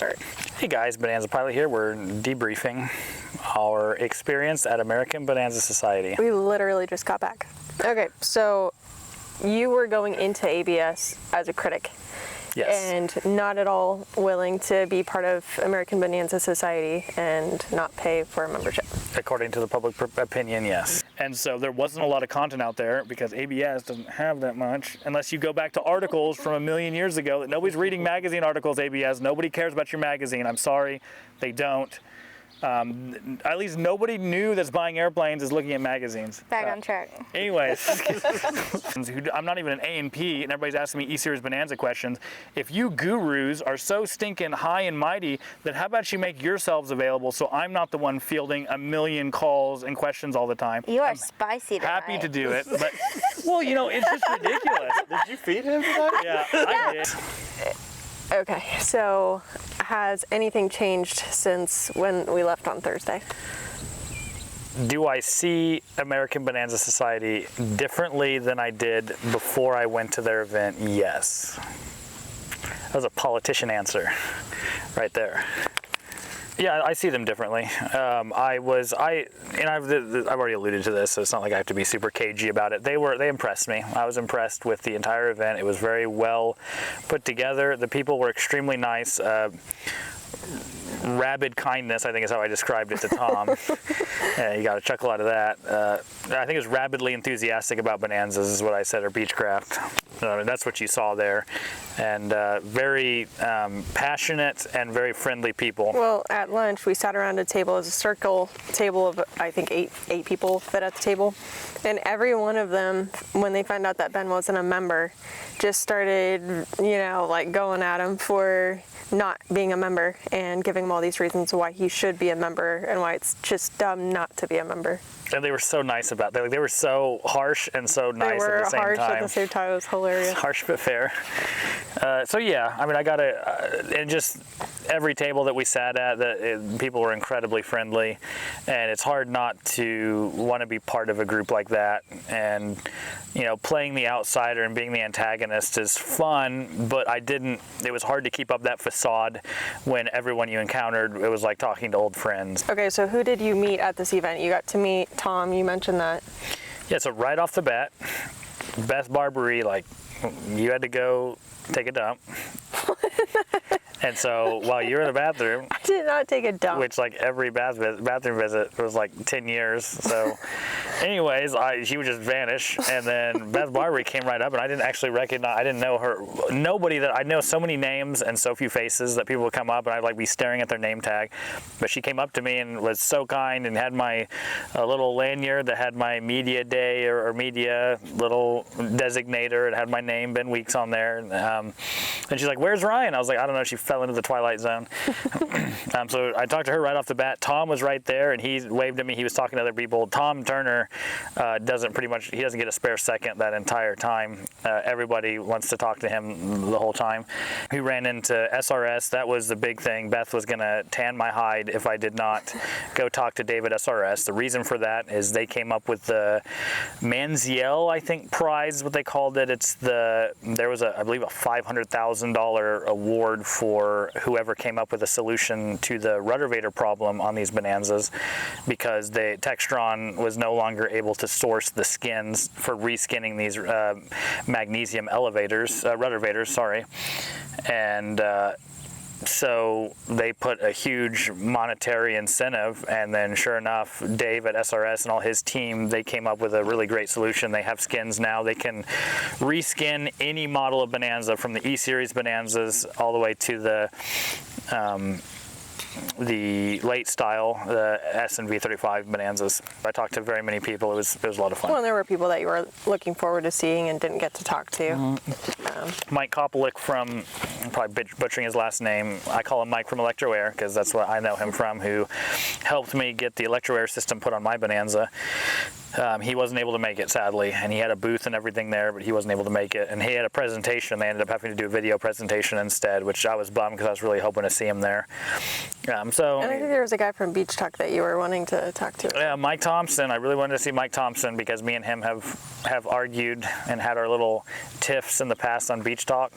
start. Hey guys, Benanza Pilot here. We're debriefing our experience at American Bonanza Society. We literally just got back. Okay, so you were going into ABS as a critic. Yes. And not at all willing to be part of American Bonanza Society and not pay for a membership. According to the public opinion, yes. And so there wasn't a lot of content out there because ABS doesn't have that much, unless you go back to articles from a million years ago that nobody's reading magazine articles, ABS. Nobody cares about your magazine. I'm sorry, they don't. At least nobody new that's buying airplanes is looking at magazines. Back on track. Anyways, I'm not even an A&P, and everybody's asking me E-Series Bonanza questions. If you gurus are so stinking high and mighty, then how about you make yourselves available so I'm not the one fielding a million calls and questions all the time? You are spicy tonight. Happy to do it, but, well, you know, it's just ridiculous. Did you feed him tonight? Yeah, I did. Okay, so has anything changed since when we left on Thursday? Do I see American Bonanza Society differently than I did before I went to their event? Yes. That was a politician answer right there. Yeah, I see them differently. I've already alluded to this, so it's not like I have to be super cagey about it. They impressed me. I was impressed with the entire event. It was very well put together. The people were extremely nice. Rabid kindness, I think is how I described it to Tom. Yeah, you got a chuckle out of that. I think it was rabidly enthusiastic about Bonanzas is what I said, or Beechcraft. That's what you saw there. And very passionate and very friendly people. Well, at lunch, we sat around a table as a circle table of, I think, eight people fit at the table. And every one of them, when they found out that Ben wasn't a member, just started, like going at him for not being a member and giving him all these reasons why he should be a member and why it's just dumb not to be a member. And they were so nice about that. They were so harsh and so nice at the same time. They were harsh at the same time. It was hilarious. Harsh but fair. So yeah, I mean, and just every table that we sat at, people were incredibly friendly, and it's hard not to want to be part of a group like that. And playing the outsider and being the antagonist is fun, but it was hard to keep up that facade when everyone you encountered, it was like talking to old friends. Okay, so who did you meet at this event? You got to meet Tom, you mentioned that. Yeah, so right off the bat, Beth Barbary, you had to go take a dump. And so while you were in the bathroom, I did not take a dump. Which every bathroom visit was 10 years. So anyways, she would just vanish. And then Beth Barbary came right up, and I didn't actually recognize, I didn't know her. I know so many names and so few faces that people would come up and I'd be staring at their name tag. But she came up to me and was so kind and had my little lanyard that had my media day or media little designator. It had my name, Ben Weeks, on there. And she's like, "Where's Ryan?" I was like, "I don't know. She fell into the Twilight Zone." So I talked to her right off the bat. Tom was right there, and he waved at me. He was talking to other people. Tom Turner doesn't get a spare second that entire time. Everybody wants to talk to him the whole time. We ran into SRS. That was the big thing. Beth was going to tan my hide if I did not go talk to David SRS. The reason for that is they came up with the Manziel, I think, prize, what they called it. There was I believe a $500,000 award for whoever came up with a solution to the Ruddervator problem on these Bonanzas, because Textron was no longer able to source the skins for reskinning these magnesium Ruddervators, sorry. And so they put a huge monetary incentive, and then sure enough, Dave at SRS and all his team, they came up with a really great solution. They have skins now. They can reskin any model of Bonanza, from the E-Series Bonanzas all the way to the late style, the S and V35 Bonanzas. I talked to very many people. It was a lot of fun. Well, and there were people that you were looking forward to seeing and didn't get to talk to. Mike Kopalik from, I'm probably butchering his last name, I call him Mike from Electro Air because that's what I know him from, who helped me get the Electro Air system put on my Bonanza. He wasn't able to make it, sadly, and he had a booth and everything there, but he wasn't able to make it. And he had a presentation. They ended up having to do a video presentation instead, which I was bummed because I was really hoping to see him there. And I think there was a guy from Beach Talk that you were wanting to talk to. Yeah, Mike Thompson. I really wanted to see Mike Thompson because me and him have argued and had our little tiffs in the past on Beach Talk.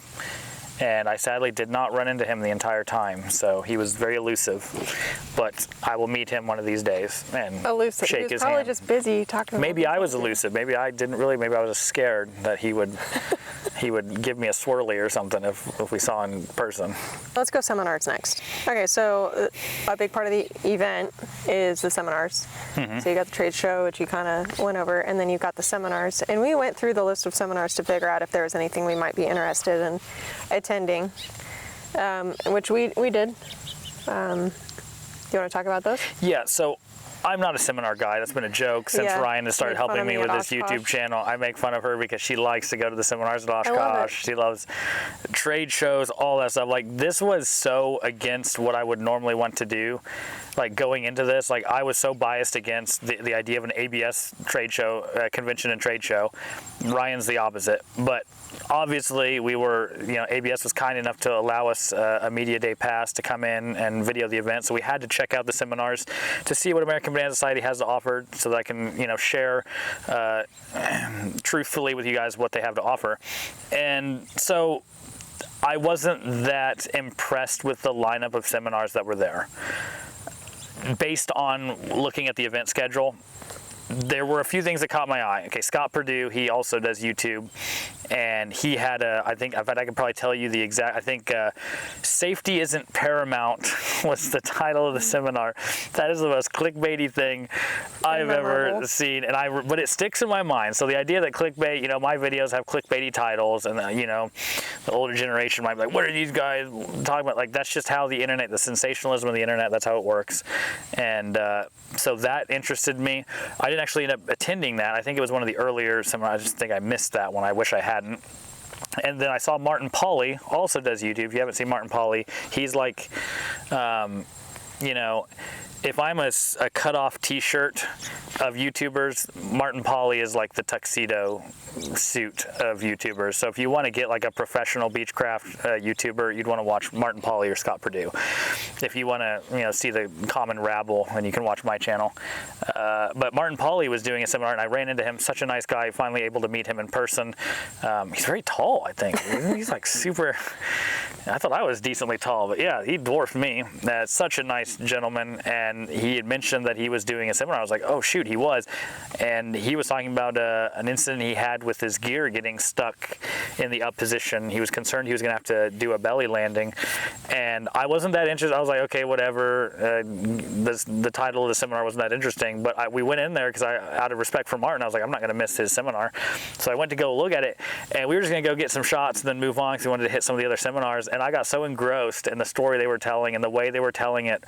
and I sadly did not run into him the entire time, so he was very elusive. But I will meet him one of these days and Elusive. shake He was his probably hand. just busy talking. Maybe about I was elusive. Maybe I didn't really. Maybe I was just scared that he would give me a swirly or something if we saw in person. Let's go seminars next. Okay, so a big part of the event is the seminars. Mm-hmm. So you got the trade show, which you kind of went over, and then you've got the seminars. And we went through the list of seminars to figure out if there was anything we might be interested in attending, which we did. You want to talk about those? Yeah, so I'm not a seminar guy. That's been a joke since Yeah, Ryan has started made fun helping of me me with at his YouTube Oshkosh. channel. I make fun of her because she likes to go to the seminars at love it. Oshkosh. She loves trade shows, all that stuff. Like, this was so against what I would normally want to do. Like, going into this, like, I was so biased against the idea of an ABS trade show, convention and trade show. Ryan's the opposite. But obviously, we were, ABS was kind enough to allow us a media day pass to come in and video the event. So we had to check out the seminars to see what American Benanza Society has to offer, so that I can, share truthfully with you guys what they have to offer. And so I wasn't that impressed with the lineup of seminars that were there. Based on looking at the event schedule, there were a few things that caught my eye. Okay, Scott Perdue, he also does YouTube, and he had I think, in fact, I could probably tell you the exact, I think Safety Isn't Paramount was the title of the seminar. That is the most clickbaity thing I've ever seen, and but it sticks in my mind. So the idea that clickbait, my videos have clickbaity titles, and the older generation might be like, what are these guys talking about? Like, that's just how the internet, the sensationalism of the internet, that's how it works. And so that interested me. I didn't actually end up attending that. I think it was one of the earlier seminars. I just think I missed that one. I wish I hadn't. And then I saw Martin Pauly also does YouTube. If you haven't seen Martin Pauly, he's like, if I'm a cut-off T-shirt of YouTubers, Martin Pauly is like the tuxedo suit of YouTubers. So if you want to get like a professional Beechcraft YouTuber, you'd want to watch Martin Pauly or Scott Perdue. If you want to, see the common rabble, then you can watch my channel. But Martin Pauly was doing a seminar, and I ran into him. Such a nice guy. Finally able to meet him in person. He's very tall, I think. He's like super. I thought I was decently tall, but yeah, he dwarfed me. Such a nice gentleman, and he had mentioned that he was doing a seminar. I was like, oh shoot, he was. And he was talking about an incident he had with his gear getting stuck in the up position. He was concerned he was gonna have to do a belly landing, and I wasn't that interested. I was like, okay, whatever. The title of the seminar wasn't that interesting, but we went in there because out of respect for Martin, I was like, I'm not gonna miss his seminar. So I went to go look at it, and we were just gonna go get some shots and then move on because we wanted to hit some of the other seminars. And I got so engrossed in the story they were telling and the way they were telling it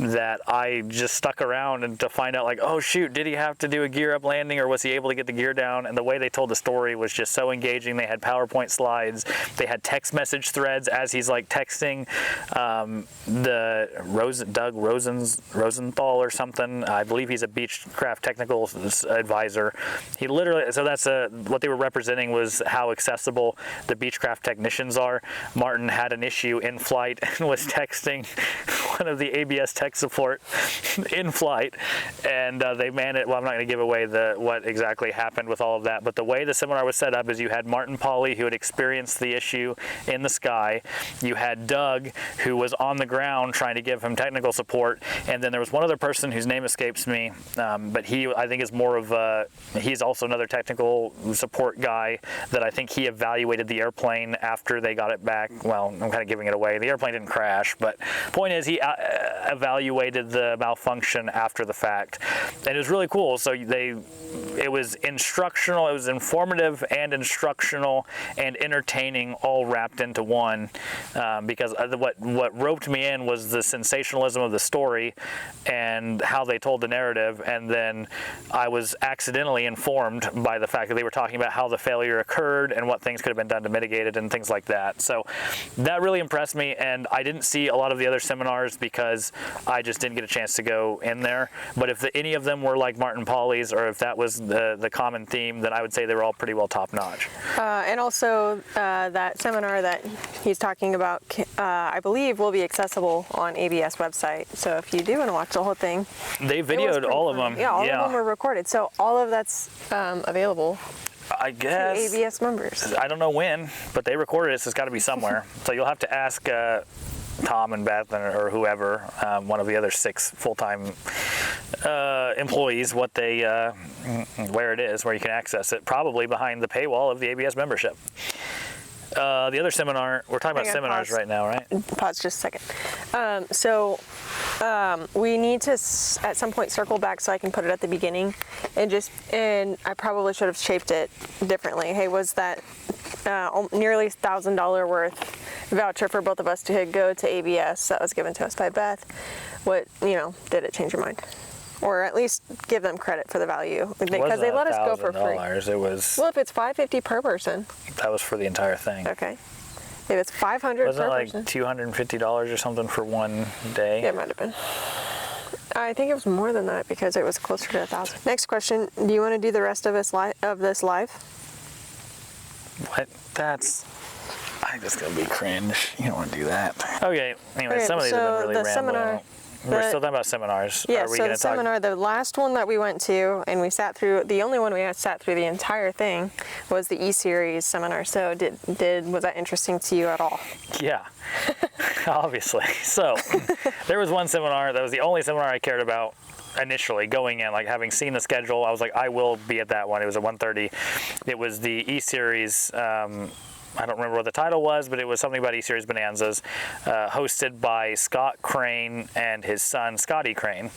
that I just stuck around and to find out, like, oh shoot, did he have to do a gear up landing, or was he able to get the gear down? And the way they told the story was just so engaging. They had PowerPoint slides, they had text message threads as he's like texting Doug Rosenthal or something. I believe he's a Beechcraft technical advisor. He literally, so that's what they were representing was how accessible the Beechcraft technicians are. Martin had an issue in flight and was texting one of the ABS tech support in flight, and they managed. Well, I'm not going to give away what exactly happened with all of that, but the way the seminar was set up is you had Martin Pauly, who had experienced the issue in the sky. You had Doug, who was on the ground trying to give him technical support, and then there was one other person whose name escapes me, but he, I think, is more of he's also another technical support guy that I think he evaluated the airplane after they got it back. Well, I'm kind of giving it away. The airplane didn't crash, but point is he evaluated the malfunction after the fact, and it was really cool. So it was instructional, it was informative and instructional and entertaining, all wrapped into one, because what roped me in was the sensationalism of the story and how they told the narrative, and then I was accidentally informed by the fact that they were talking about how the failure occurred and what things could have been done to mitigate it and things like that. So that really impressed me, and I didn't see a lot of the other seminars because I just didn't get a chance to go in there. But if any of them were like Martin Pauly's, or if that was the common theme, then I would say they were all pretty well top notch. And also that seminar that he's talking about, I believe, will be accessible on ABS website. So if you do want to watch the whole thing, they videoed all of them. Yeah, all of them were recorded. So all of that's available. I guess. To ABS members. I don't know when, but they recorded it, so it's got to be somewhere. So you'll have to ask Tom and Beth or whoever, one of the other 6 full-time employees, what they, where it is, where you can access it. Probably behind the paywall of the ABS membership. The other seminar, we're talking about seminars right now, right? Pause just a second. We need to at some point circle back so I can put it at the beginning, and I probably should have shaped it differently. Hey, was that nearly $1,000 worth voucher for both of us to go to ABS that was given to us by Beth? What, did it change your mind? Or at least give them credit for the value, because they let us go for free. It was. Well, if it's $550 per person. That was for the entire thing. Okay. If it's $500 per Wasn't it like person. $250 or something for one day? It might have been. I think it was more than that because it was closer to 1,000. Next question: do you want to do the rest of this live? What? I just gonna be cringe. You don't want to do that. Okay. Anyway, some of these have been really rambling. We're still talking about seminars. Yeah, so the seminar, the last one that we went to, and we sat through, the only one we had sat through the entire thing was the E-Series seminar. So was that interesting to you at all? Yeah, obviously. So there was one seminar that was the only seminar I cared about initially going in, like having seen the schedule. I was like, I will be at that one. It was at 1:30. It was the E-Series, I don't remember what the title was, but it was something about E-Series Bonanzas, hosted by Scott Crane and his son, Scotty Crane.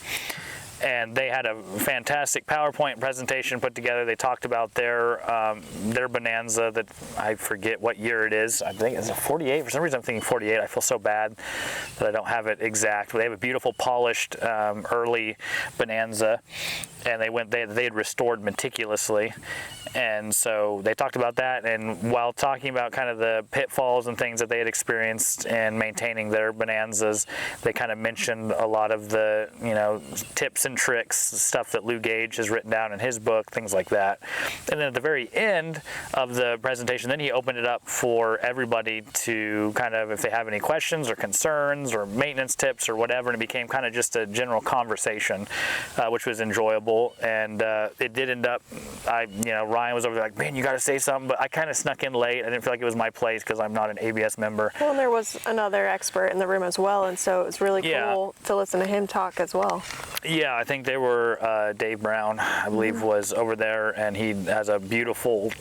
And they had a fantastic PowerPoint presentation put together. They talked about their Bonanza that I forget what year it is. I think it's a 48. For some reason I'm thinking 48. I feel so bad that I don't have it exact. But they have a beautiful polished early Bonanza, and they had restored meticulously. And so they talked about that, and while talking about kind of the pitfalls and things that they had experienced in maintaining their Bonanzas, they kind of mentioned a lot of the, tips and tricks, stuff that Lou Gage has written down in his book, things like that. And then at the very end of the presentation, then he opened it up for everybody to kind of, if they have any questions or concerns or maintenance tips or whatever, and it became kind of just a general conversation, which was enjoyable. And it did end up, Ryan was over there like, man, you got to say something, but I kind of snuck in late. I didn't feel like it was my place because I'm not an ABS member. Well, and there was another expert in the room as well, and so it was really cool to listen to him talk as well. Yeah, I think they were, Dave Brown, I believe, was over there, and he has a beautiful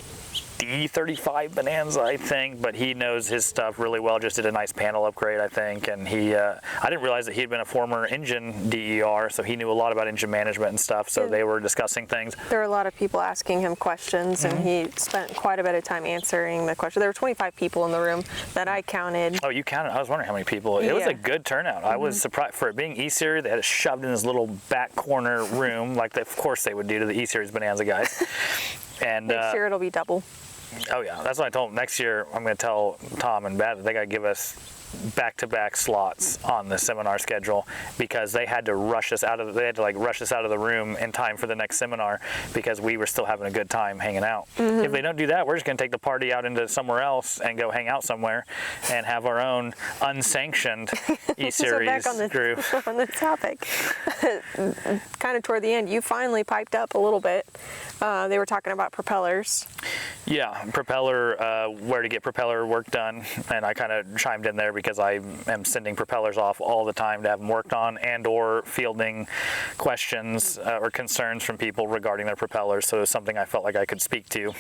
D35 Bonanza, I think, but he knows his stuff really well. Just did a nice panel upgrade, I think, and I didn't realize that he had been a former engine DER, so he knew a lot about engine management and stuff, so they were discussing things. There were a lot of people asking him questions, and he spent quite a bit of time answering the question. There were 25 people in the room that I counted. Oh, you counted? I was wondering how many people. It was a good turnout. I was surprised. For it being E-Series, they had it shoved in this little back corner room, like of course they would do to the E-Series Bonanza guys. And next year it'll be double. Oh yeah, that's what I told them. Next year I'm going to tell Tom and Beth that they got to give us back-to-back slots on the seminar schedule, because they had to rush us out of the room in time for the next seminar because we were still having a good time hanging out. If they don't do that, we're just going to take the party out into somewhere else and go hang out somewhere and have our own unsanctioned E-Series group. On the topic, kind of toward the end, you finally piped up a little bit. They were talking about propellers. Yeah, propeller, where to get propeller work done, and I kind of chimed in there because I am sending propellers off all the time to have them worked on, and or fielding questions or concerns from people regarding their propellers. So it was something I felt like I could speak to,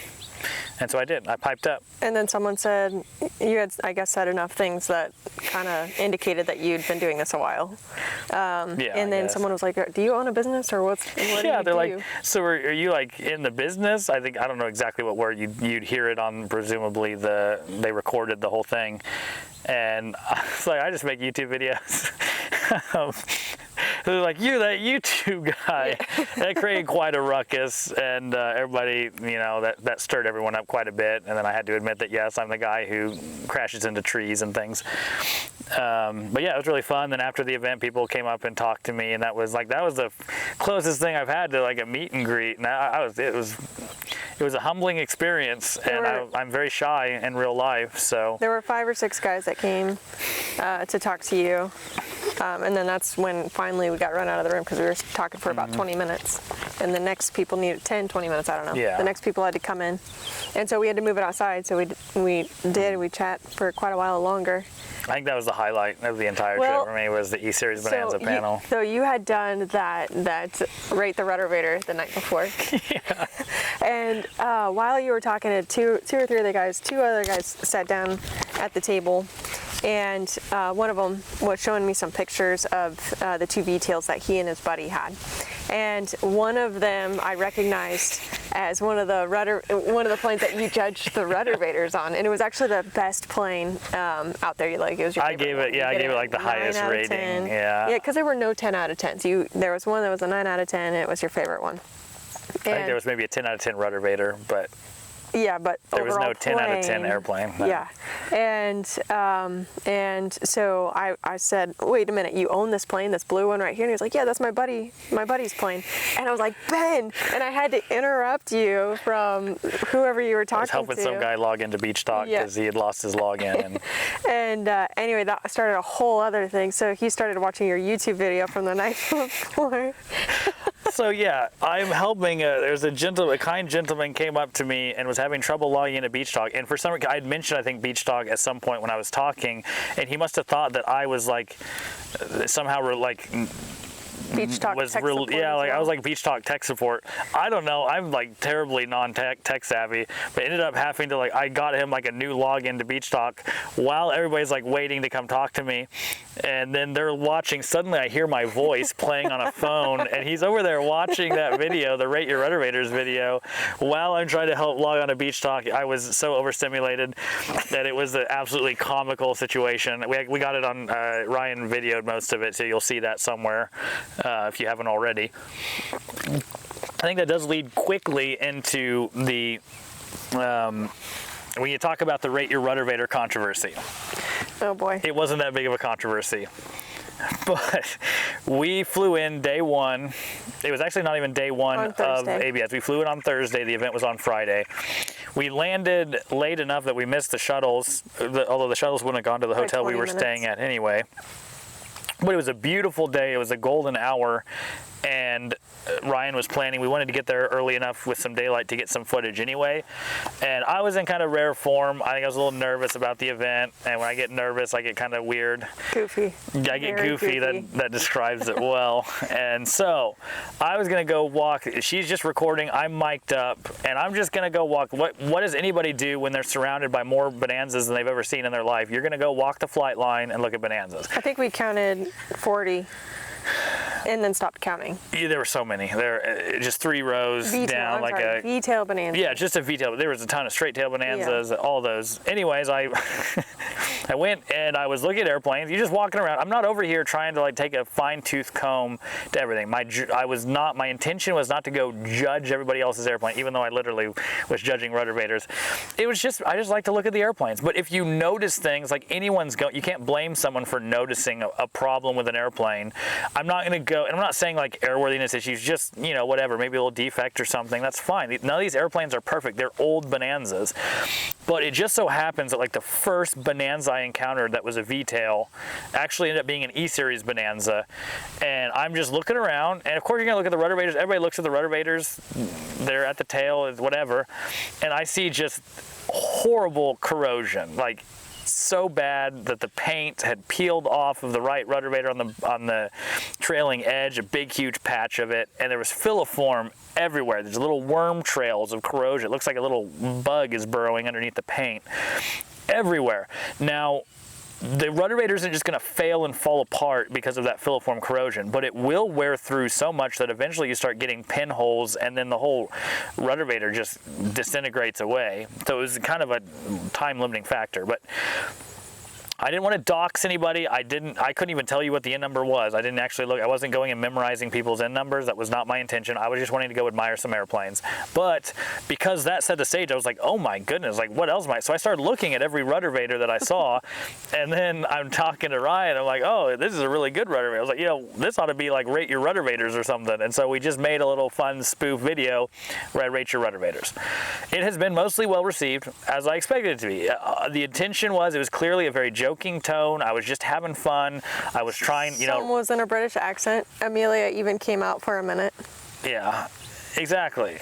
and so I did. I piped up. And then someone said, you had, I guess, said enough things that kind of indicated that you'd been doing this a while. And then someone was like, do you own a business, or what do you do? They're like, so are you like in the business? I don't know exactly what word you'd hear it on. Presumably they recorded the whole thing. And I was like, I just make YouTube videos. They're like, you're that YouTube guy. That created quite a ruckus, and everybody, that stirred everyone up quite a bit. And then I had to admit that, yes, I'm the guy who crashes into trees and things. But yeah, it was really fun. Then after the event, people came up and talked to me, and that was the closest thing I've had to like a meet and greet. And it was a humbling experience, and I'm very shy in real life. So there were 5 or 6 guys that came to talk to you. And then that's when finally we got run out of the room because we were talking for about 20 minutes. And the next people needed 10, 20 minutes, I don't know. Yeah. The next people had to come in. And so we had to move it outside. So we chat for quite a while longer. I think that was the highlight of the entire trip for me, was the E-Series Bonanza panel. So you had done that Rate the Ruddervator the night before. Yeah. And while you were talking to two or three other guys, two other guys sat down at the table, and one of them was showing me some pictures of the two V-tails that he and his buddy had. And one of them I recognized as one of the planes that you judged the Ruddervators on, and it was actually the best plane out there. It was your favorite. I gave it like the highest rating. Yeah, because there were no 10 out of 10s. There was one that was a 9 out of 10, and it was your favorite one. I think there was maybe a 10 out of 10 Ruddervator, but yeah, but there was no 10 plane, out of 10 airplane. No. Yeah, and so I said, wait a minute, you own this plane, this blue one right here? And he was like, yeah, that's my buddy's plane. And I was like, Ben, and I had to interrupt you from whoever you were talking to. I was helping some guy log into Beach Talk because he had lost his login. And anyway, that started a whole other thing. So he started watching your YouTube video from the night before. So yeah, I'm helping. There's a kind gentleman came up to me and was having trouble logging into Beach Talk, and for some reason I'd mentioned I think Beach Talk at some point when I was talking, and he must have thought that I was like somehow like Beach Talk was tech real, support yeah, as like well. I was like Beach Talk tech support. I don't know, I'm like terribly tech savvy, but ended up having to I got him like a new login to Beach Talk while everybody's like waiting to come talk to me, and then they're watching. Suddenly I hear my voice playing on a phone, and he's over there watching that video, the Rate Your Ruddervators video, while I'm trying to help log on to Beach Talk. I was so overstimulated that it was an absolutely comical situation. We got it on Ryan videoed most of it, so you'll see that somewhere. If you haven't already. I think that does lead quickly into the when you talk about the Rate Your Ruddervator controversy. Oh boy. It wasn't that big of a controversy. But we flew in day one. It was actually not even day one of ABS. We flew in on Thursday. The event was on Friday. We landed late enough that we missed the shuttles, although the shuttles wouldn't have gone to the hotel we were staying at anyway. But it was a beautiful day. It was a golden hour, and Ryan was planning. We wanted to get there early enough with some daylight to get some footage anyway. And I was in kind of rare form. I think I was a little nervous about the event, and when I get nervous, I get kind of weird. Goofy. I get goofy. That describes it well. And so I was going to go walk. She's just recording. I'm mic'd up, and I'm just going to go walk. What does anybody do when they're surrounded by more bonanzas than they've ever seen in their life? You're going to go walk the flight line and look at bonanzas. I think we counted 40 and then stopped counting. Yeah, there were so many. There just 3 rows down, like a V-tail bonanza. Yeah, just a V-tail. There was a ton of straight tail bonanzas, all those. Anyways, I went and I was looking at airplanes. You're just walking around. I'm not over here trying to take a fine-tooth comb to everything. My intention was not to go judge everybody else's airplane, even though I literally was judging Ruddervators. It was just I just like to look at the airplanes. But if you notice things, like you can't blame someone for noticing a problem with an airplane. I'm not going to go, and I'm not saying airworthiness issues, just, whatever, maybe a little defect or something, that's fine. None of these airplanes are perfect. They're old bonanzas. But it just so happens that the first bonanza I encountered that was a V-tail actually ended up being an E-Series bonanza. And I'm just looking around, and of course you're going to look at the Ruddervators. Everybody looks at the Ruddervators. They're at the tail, whatever. And I see just horrible corrosion, so bad that the paint had peeled off of the right Ruddervator on the trailing edge, a big huge patch of it, and there was filiform everywhere. There's little worm trails of corrosion. It looks like a little bug is burrowing underneath the paint everywhere. Now, the Ruddervator isn't just going to fail and fall apart because of that filiform corrosion, but it will wear through so much that eventually you start getting pinholes, and then the whole Ruddervator just disintegrates away. So it was kind of a time-limiting factor. But I didn't want to dox anybody. I couldn't even tell you what the N number was. I didn't actually look. I wasn't going and memorizing people's N numbers. That was not my intention. I was just wanting to go admire some airplanes. But because that set the stage, I was like, oh my goodness, what else so I started looking at every Ruddervator that I saw, and then I'm talking to Ryan. I'm like, oh, this is a really good Ruddervator. I was like, this ought to be Rate Your Ruddervators or something. And so we just made a little fun spoof video where I rate your Ruddervators. It has been mostly well received, as I expected it to be. The intention was, it was clearly a very joke joking tone. I was just having fun. I was trying, Some was in a British accent. Amelia even came out for a minute. Yeah, exactly.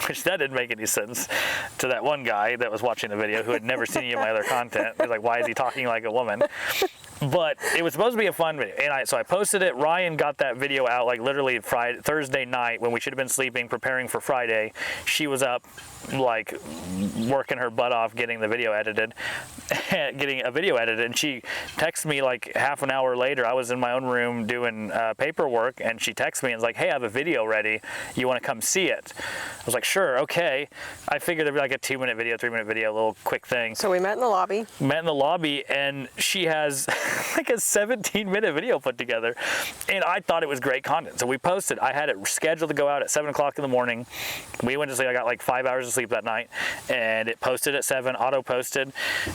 Which that didn't make any sense to that one guy that was watching the video who had never seen any of my other content. He was like, why is he talking like a woman? But it was supposed to be a fun video, and so I posted it. Ryan got that video out like literally Thursday night when we should have been sleeping, preparing for Friday. She was up like working her butt off getting the video edited, and she texted me like half an hour later. I was in my own room doing paperwork, and she texted me and was like, hey, I have a video ready. You want to come see it? I was like, sure, okay. I figured it'd be like a 2-minute video, 3-minute video, a little quick thing. So we met in the lobby. And she has like a 17-minute video put together, and I thought it was great content. So we posted. I had it scheduled to go out at 7 o'clock in the morning. We went to sleep. I got like 5 hours of sleep that night, and it posted at 7, auto posted.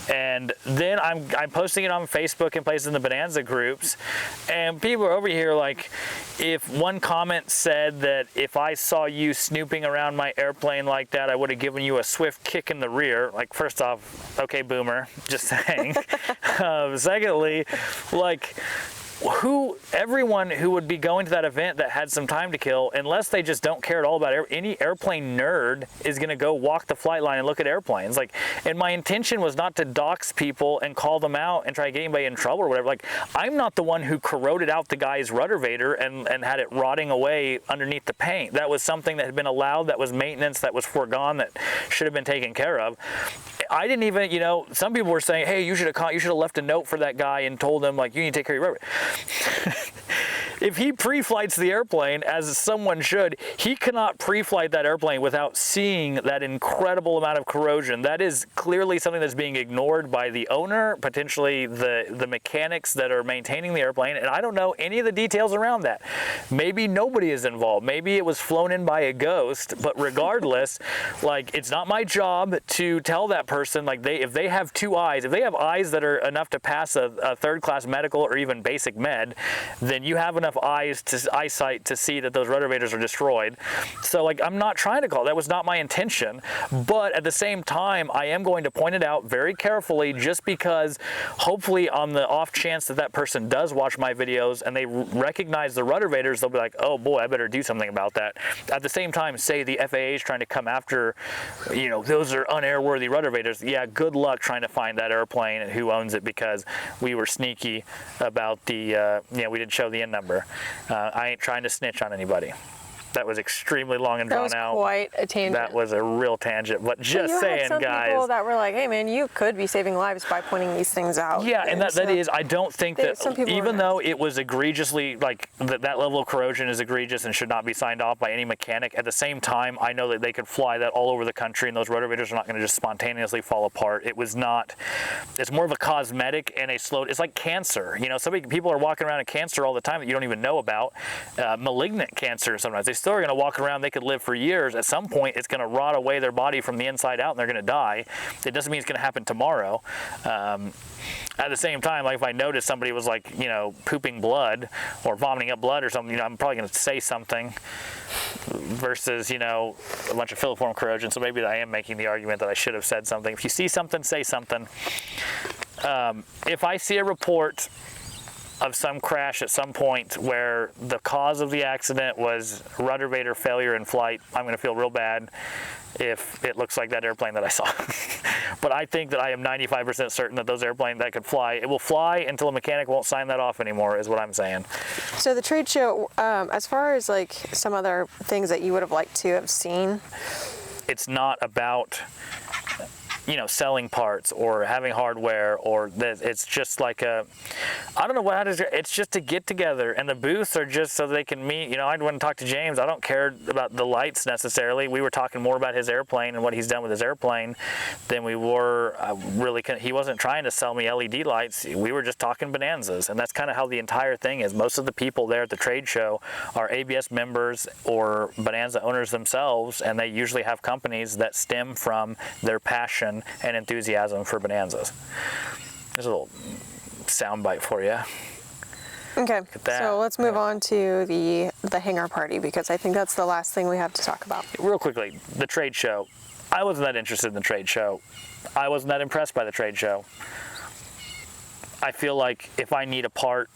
And then I'm posting it on Facebook and places in the Benanza groups, and people are over here like, if one comment said that if I saw you snooping around my airplane like that, I would have given you a swift kick in the rear. Like, first off, okay, boomer, just saying. Secondly, like, everyone who would be going to that event that had some time to kill, unless they just don't care at all about any airplane nerd, is going to go walk the flight line and look at airplanes. Like, and my intention was not to dox people and call them out and try to get anybody in trouble or whatever. Like, I'm not the one who corroded out the guy's Ruddervator and had it rotting away underneath the paint. That was something that had been allowed, that was maintenance, that was foregone, that should have been taken care of. I didn't even, some people were saying, hey, you should have left a note for that guy and told him, like, you need to take care of your rubber. If he pre-flights the airplane, as someone should, he cannot pre-flight that airplane without seeing that incredible amount of corrosion. That is clearly something that's being ignored by the owner, potentially the mechanics that are maintaining the airplane, and I don't know any of the details around that. Maybe nobody is involved. Maybe it was flown in by a ghost, but regardless, like, it's not my job to tell that person, like, if they have 2 eyes, if they have eyes that are enough to pass a third-class medical or even basic med, then you have enough eyesight to see that those Ruddervators are destroyed. So, like, I'm not trying to call. That was not my intention. But at the same time, I am going to point it out very carefully, just because hopefully on the off chance that person does watch my videos and they recognize the Ruddervators, they'll be like, oh boy, I better do something about that. At the same time, say the FAA is trying to come after, those are unairworthy Ruddervators. Yeah, good luck trying to find that airplane and who owns it, because we were sneaky about the, we didn't show the VIN number. I ain't trying to snitch on anybody. That was extremely long and drawn out. That was quite a tangent. That was a real tangent, but just saying, had some guys. People that were like, hey man, you could be saving lives by pointing these things out. Yeah, and that is, I don't think that, even though it was egregiously, like, that level of corrosion is egregious and should not be signed off by any mechanic, at the same time, I know that they could fly that all over the country, and those Ruddervators are not going to just spontaneously fall apart. It was not, it's more of a cosmetic and a slow, it's like cancer. People are walking around with cancer all the time that you don't even know about. Malignant cancer sometimes. They still are going to walk around, they could live for years. At some point, it's going to rot away their body from the inside out, and they're going to die. It doesn't mean it's going to happen tomorrow. At the same time, like, if I noticed somebody was like, pooping blood or vomiting up blood or something, I'm probably going to say something versus, a bunch of filiform corrosion. So maybe I am making the argument that I should have said something. If you see something, say something. If I see a report of some crash at some point where the cause of the accident was Ruddervator failure in flight, I'm going to feel real bad if it looks like that airplane that I saw. But I think that I am 95% certain that those airplanes that could fly, it will fly until a mechanic won't sign that off anymore, is what I'm saying. So the trade show, as far as like some other things that you would have liked to have seen, it's not about selling parts or having hardware, or that it's just like I don't know what it is. It's just a get together, and the booths are just so they can meet. I went and talked to James. I don't care about the lights necessarily. We were talking more about his airplane and what he's done with his airplane than we were he wasn't trying to sell me LED lights. We were just talking Bonanzas, and that's kind of how the entire thing is. Most of the people there at the trade show are ABS members or Bonanza owners themselves, and they usually have companies that stem from their passion and enthusiasm for Bonanzas. There's a little soundbite for you. Okay, so let's move on to the Hangar Party, because I think that's the last thing we have to talk about. Real quickly, the trade show. I wasn't that interested in the trade show. I wasn't that impressed by the trade show. I feel like if I need a part,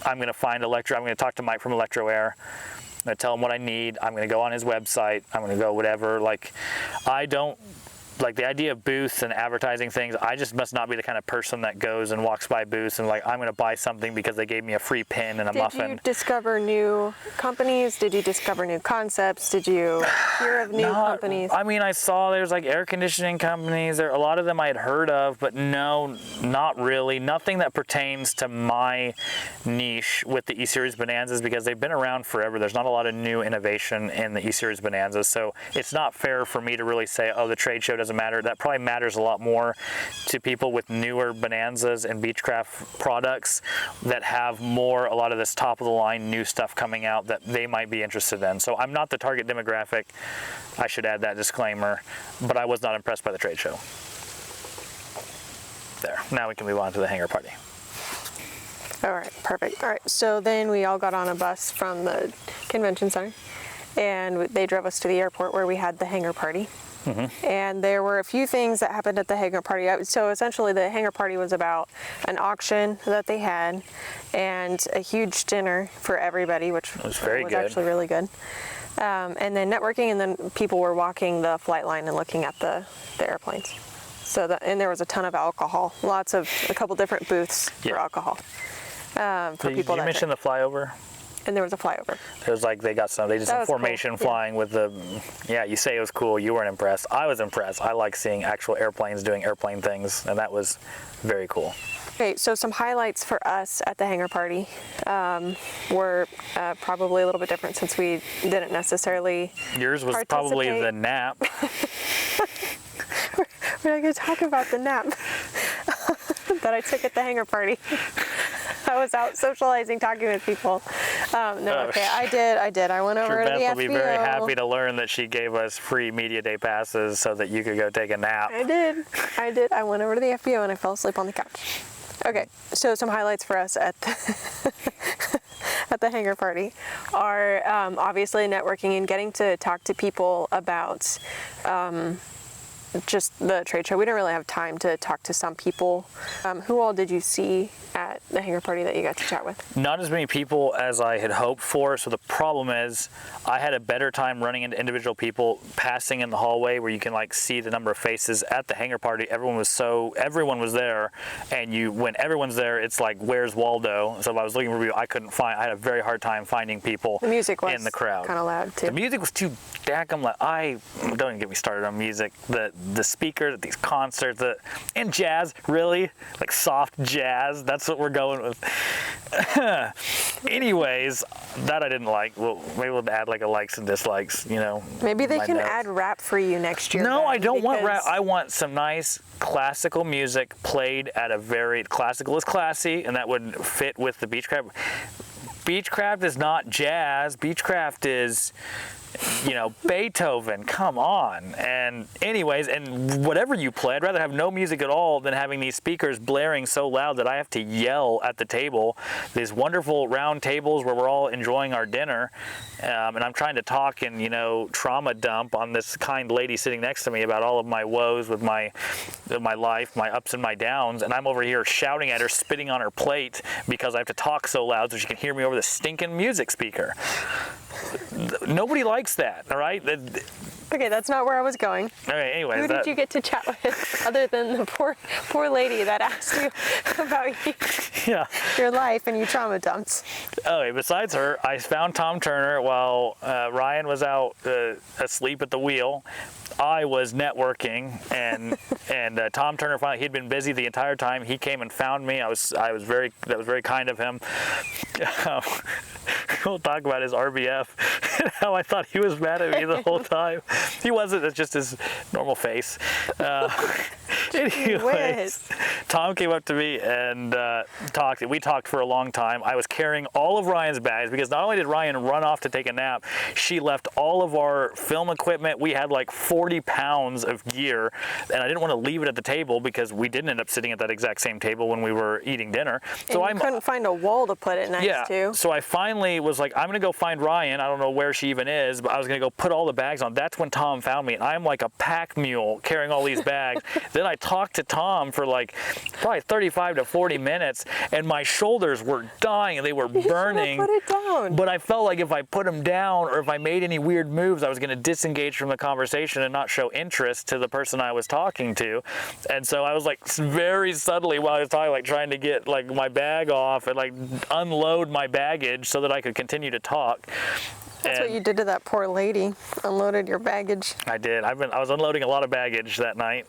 I'm going to find I'm going to talk to Mike from Electro Air. I'm going to tell him what I need. I'm going to go on his website. I'm going to go whatever. Like, I don't like the idea of booths and advertising things. I just must not be the kind of person that goes and walks by booths and like, I'm going to buy something because they gave me a free pin and a muffin. Did you discover new companies? Did you discover new concepts? Did you hear of new companies? I mean, I saw there's like air conditioning companies. A lot of them I had heard of, but no, not really. Nothing that pertains to my niche with the E-Series Bonanzas because they've been around forever. There's not a lot of new innovation in the E-Series Bonanzas, so it's not fair for me to really say, oh, the trade show doesn't matter. That probably matters a lot more to people with newer Bonanzas and Beechcraft products that have a lot of this top of the line new stuff coming out that they might be interested in. So I'm not the target demographic. I should add that disclaimer, but I was not impressed by the trade show. There, now we can move on to the hangar party. All right, perfect. All right, so then we all got on a bus from the convention center and they drove us to the airport where we had the hangar party. Mm-hmm. And there were a few things that happened at the hangar party. So essentially the hangar party was about an auction that they had and a huge dinner for everybody, which was actually really good. And then networking, and then people were walking the flight line and looking at the airplanes. And there was a ton of alcohol, a couple different booths for alcohol. For people you mentioned the flyover? And there was a flyover. It was like they did some formation cool. Flying with the, you say it was cool, you weren't impressed. I was impressed. I like seeing actual airplanes doing airplane things, and that was very cool. Okay, so some highlights for us at the hangar party were probably a little bit different since we didn't necessarily Yours was probably the nap. We're not going to talk about the nap that I took at the hangar party. I was out socializing, talking with people. I did. I went over to the FBO. Beth will be very happy to learn that she gave us free media day passes so that you could go take a nap. I did. I went over to the FBO and I fell asleep on the couch. Okay, so some highlights for us at the, at the hangar party are obviously networking and getting to talk to people about just the trade show. We didn't really have time to talk to some people. Who all did you see at the hangar party that you got to chat with? Not as many people as I had hoped for. So the problem is I had a better time running into individual people passing in the hallway where you can like see the number of faces. At the hangar party, everyone was there, and when everyone's there, it's like, where's Waldo? So if I was looking for people, I had a very hard time finding people. The music was in the crowd. Kind of loud too. The music was too daggum loud. Don't even get me started on music. The speakers at these concerts, and jazz, really, like soft jazz. That's what we're going with. Anyways, that I didn't like. Well, maybe we'll add like a likes and dislikes, Maybe they can add rap for you next year. No, I don't want rap. I want some nice classical music played at a very, classical is classy, and that would fit with the Beechcraft. Beechcraft is not jazz. Beechcraft is, Beethoven, come on. And anyways, and whatever you play, I'd rather have no music at all than having these speakers blaring so loud that I have to yell at the table. These wonderful round tables where we're all enjoying our dinner, and I'm trying to talk and, trauma dump on this kind lady sitting next to me about all of my woes with my life, my ups and my downs, and I'm over here shouting at her, spitting on her plate because I have to talk so loud so she can hear me over the stinking music speaker. Nobody likes that, all right? Okay, that's not where I was going. Okay, anyways. Who did you get to chat with other than the poor lady that asked you about your life and you trauma dumped? Okay, besides her, I found Tom Turner while Ryan was out asleep at the wheel. I was networking, and Tom Turner finally, he'd been busy the entire time. He came and found me. That was very kind of him. We'll talk about his RBF and how I thought he was mad at me the whole time. He wasn't. It's just his normal face. Anyways, Tom came up to me and talked. We talked for a long time. I was carrying all of Ryan's bags because not only did Ryan run off to take a nap, she left all of our film equipment. We had like 40 pounds of gear, and I didn't want to leave it at the table because we didn't end up sitting at that exact same table when we were eating dinner. So I couldn't find a wall to put it next to. So I finally was like, I'm going to go find Ryan. I don't know where she even is, but I was going to go put all the bags on. That's when Tom found me, and I'm like a pack mule carrying all these bags. Then I talked to Tom for like probably 35 to 40 minutes, and my shoulders were dying and they were burning. Put it down. But I felt like if I put them down or if I made any weird moves, I was going to disengage from the conversation and not show interest to the person I was talking to. And so I was like very subtly while I was talking, like trying to get like my bag off and like unload my baggage so that I could continue to talk. That's what you did to that poor lady. Unloaded your baggage. I did. I was unloading a lot of baggage that night.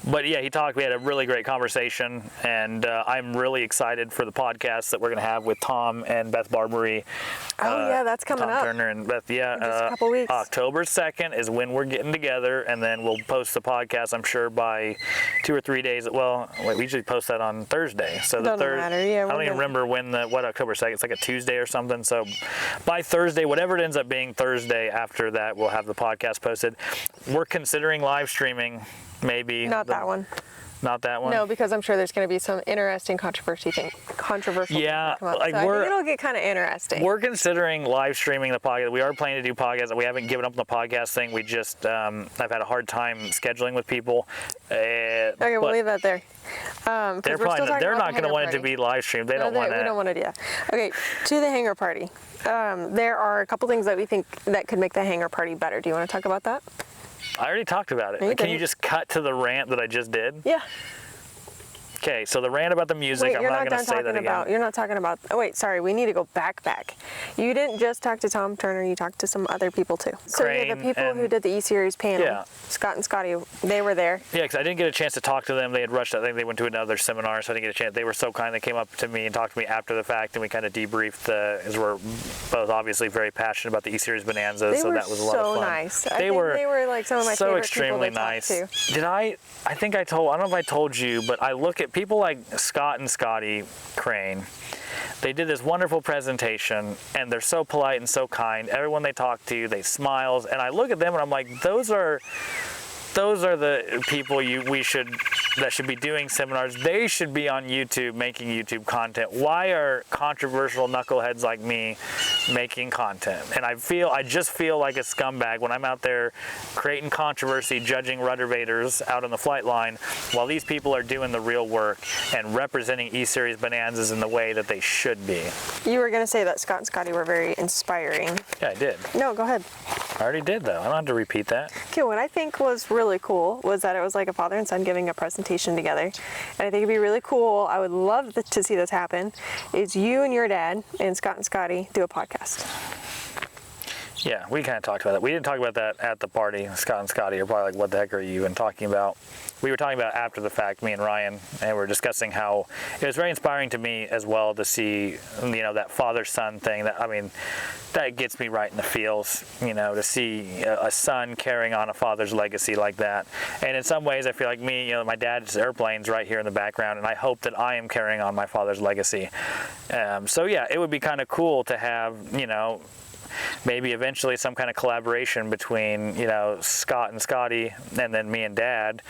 But yeah, he talked. We had a really great conversation, and I'm really excited for the podcast that we're going to have with Tom and Beth Barbary. Oh yeah, that's coming Tom up. Turner and Beth. Yeah, in just a couple weeks. October 2nd is when we're getting together, and then we'll post the podcast. I'm sure by 2 or 3 days. Well, we usually post that on Thursday. So the Doesn't matter. Yeah, I don't even remember what October 2nd. It's like a Tuesday or something. So by Thursday, whatever it ends up being, Thursday after that, we'll have the podcast posted. We're considering live streaming. Maybe not that one. Not that one. No, because I'm sure there's going to be some interesting controversial things that come up. Like so I think it'll get kind of interesting. We're considering live streaming the podcast. We are planning to do podcasts. We haven't given up on the podcast thing. We just I've had a hard time scheduling with people. Okay, we'll leave that there. They're not going to want it to be live streamed. They don't want it. We don't want to do that. Okay, to the Hangar Party. There are a couple things that we think that could make the Hangar Party better. Do you want to talk about that? I already talked about it. Can you just cut to the rant that I just did? Yeah. Okay, so the rant about the music, I'm not going to say that again. You're not talking about, oh wait, sorry, we need to go back. You didn't just talk to Tom Turner, you talked to some other people too. So yeah, the people who did the E-Series panel, Scott and Scotty, they were there. Yeah, because I didn't get a chance to talk to them. They had rushed, I think they went to another seminar, so I didn't get a chance. They were so kind, they came up to me and talked to me after the fact, and we kind of debriefed, as we're both obviously very passionate about the E-Series Bonanza, so that was a lot of fun. So nice. They were like some of my favorite extremely people to nice. talk to. Did I think I don't know if I told you, but I look at people like Scott and Scotty Crane. They did this wonderful presentation, and they're so polite and so kind. Everyone they talk to, they smiles, and I look at them and I'm like, those are the people that should be doing seminars. They should be on YouTube making YouTube content. Why are controversial knuckleheads like me making content? And I just feel like a scumbag when I'm out there creating controversy, judging Ruddervators out on the flight line, while these people are doing the real work and representing E-Series Bonanzas in the way that they should be. You were going to say that Scott and Scotty were very inspiring. Yeah, I did. No, go ahead. I already did, though. I don't have to repeat that. Okay, what I think was really cool was that it was like a father and son giving a presentation together. And I think it'd be really cool, I would love to see this happen, is you and your dad and Scott and Scotty do a podcast. Yeah, we kind of talked about that. We didn't talk about that at the party. Scott and Scotty are probably like, what the heck are you even talking about? We were talking about after the fact, me and Ryan, and we were discussing how it was very inspiring to me as well to see, that father-son thing. That gets me right in the feels, to see a son carrying on a father's legacy like that. And in some ways, I feel like me, my dad's airplane's right here in the background, and I hope that I am carrying on my father's legacy. So yeah, it would be kind of cool to have, maybe eventually some kind of collaboration between, Scott and Scotty and then me and Dad.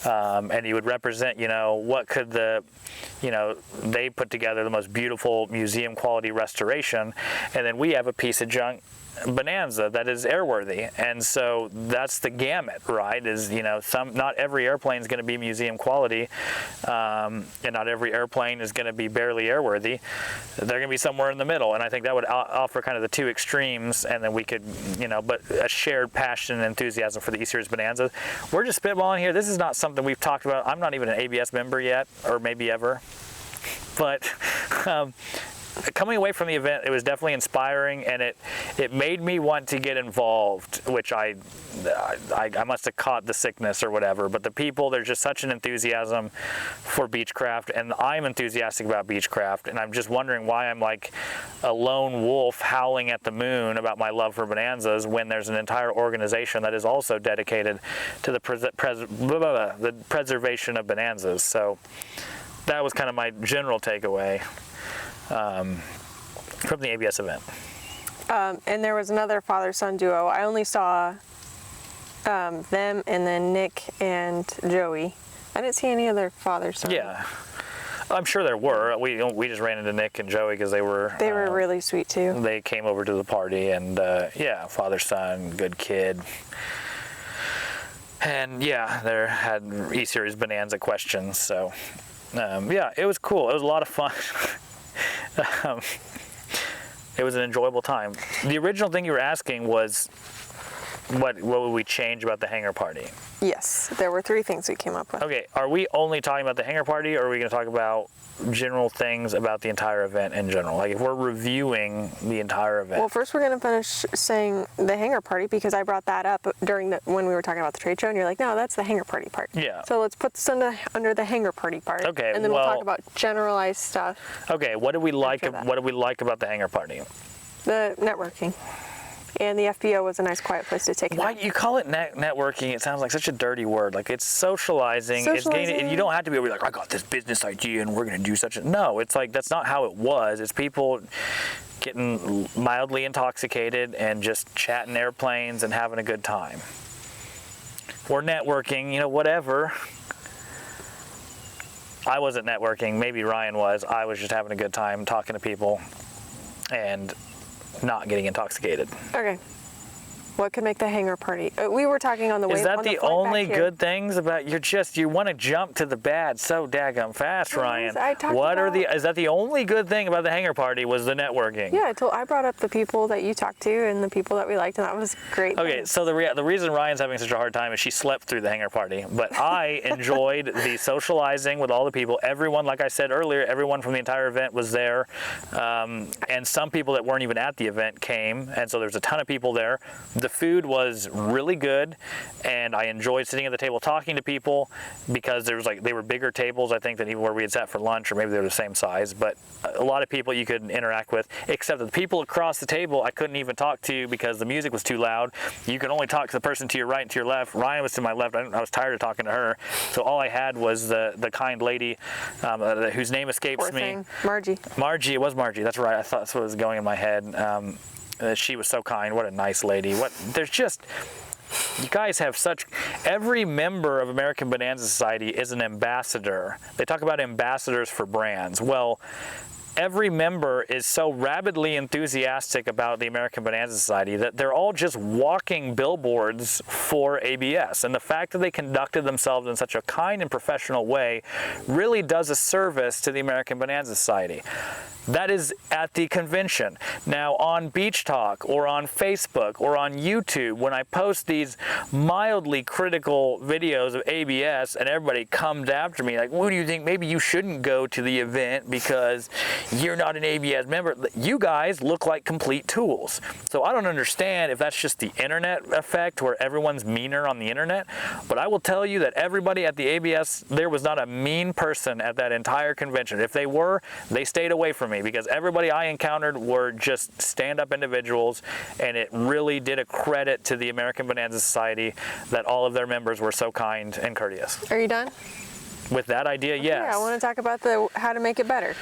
And you would represent, what could they put together the most beautiful museum quality restoration. And then we have a piece of junk Bonanza that is airworthy, and so that's the gamut, right? Is not every airplane is going to be museum quality, and not every airplane is going to be barely airworthy. They're going to be somewhere in the middle, and I think that would offer kind of the two extremes, and then we could, but a shared passion and enthusiasm for the E-Series Bonanza. We're just spitballing here. This is not something we've talked about. I'm not even an ABS member yet, or maybe ever, but. coming away from the event, it was definitely inspiring, and it made me want to get involved, which I must have caught the sickness or whatever. But the people, there's just such an enthusiasm for Beechcraft, and I'm enthusiastic about Beechcraft, and I'm just wondering why I'm like a lone wolf howling at the moon about my love for Bonanzas when there's an entire organization that is also dedicated to the preservation of Bonanzas. So that was kind of my general takeaway from the ABS event. And there was another father-son duo. I only saw them and then Nick and Joey. I didn't see any other father-son. Yeah, I'm sure there were. We just ran into Nick and Joey because they were really sweet too. They came over to the party, and yeah, father-son, good kid. And yeah, they had E-Series Bonanza questions. So yeah, it was cool. It was a lot of fun. It was an enjoyable time. The original thing you were asking was, what would we change about the Hangar Party? Yes, there were 3 things we came up with. Okay, are we only talking about the Hangar Party, or are we going to talk about general things about the entire event in general? Like if we're reviewing the entire event. Well, first we're going to finish saying the Hangar Party, because I brought that up during when we were talking about the trade show, and you're like, no, that's the Hangar Party part. Yeah. So let's put this under the Hangar Party part. Okay. And then we'll talk about generalized stuff. Okay. What did we like? What did we like about the Hangar Party? The networking. And the FBO was a nice, quiet place to take a Why nap. you call it networking? It sounds like such a dirty word. Like it's socializing. It's gaining, you don't have to be like, I got this business idea and we're going to do such a. No, it's like that's not how it was. It's people getting mildly intoxicated and just chatting airplanes and having a good time. Or networking, whatever. I wasn't networking. Maybe Ryan was. I was just having a good time talking to people and not getting intoxicated. Okay. What could make the Hangar Party? We were talking on the way. Is that on the only good things about you want to jump to the bad so daggum fast, Ryan? Is that the only good thing about the Hangar Party was the networking? Yeah, I brought up the people that you talked to and the people that we liked, and that was great. Okay, so the reason Ryan's having such a hard time is she slept through the Hangar Party, but I enjoyed the socializing with all the people. Everyone, like I said earlier, everyone from the entire event was there, and some people that weren't even at the event came, and so there's a ton of people there. The food was really good, and I enjoyed sitting at the table talking to people because there was they were bigger tables, I think, than even where we had sat for lunch, or maybe they were the same size, but a lot of people you could interact with, except that the people across the table I couldn't even talk to because the music was too loud. You could only talk to the person to your right and to your left. Ryan was to my left. I was tired of talking to her, so all I had was the kind lady whose name escapes me. Margie. It was Margie. That's right. I thought that's what was going in my head. She was so kind. What a nice lady. You guys have every member of American Bonanza Society is an ambassador. They talk about ambassadors for brands. Well, every member is so rabidly enthusiastic about the American Bonanza Society that they're all just walking billboards for ABS. And the fact that they conducted themselves in such a kind and professional way really does a service to the American Bonanza Society. That is at the convention. Now on Beach Talk or on Facebook or on YouTube, when I post these mildly critical videos of ABS and everybody comes after me like, what do you think? Maybe you shouldn't go to the event because you're not an ABS member. You guys look like complete tools. So I don't understand if that's just the internet effect where everyone's meaner on the internet, but I will tell you that everybody at the ABS, there was not a mean person at that entire convention. If they were, they stayed away from me because everybody I encountered were just stand-up individuals, and it really did a credit to the American Bonanza Society that all of their members were so kind and courteous. Are you done? With that idea, yes. Yeah, I want to talk about how to make it better.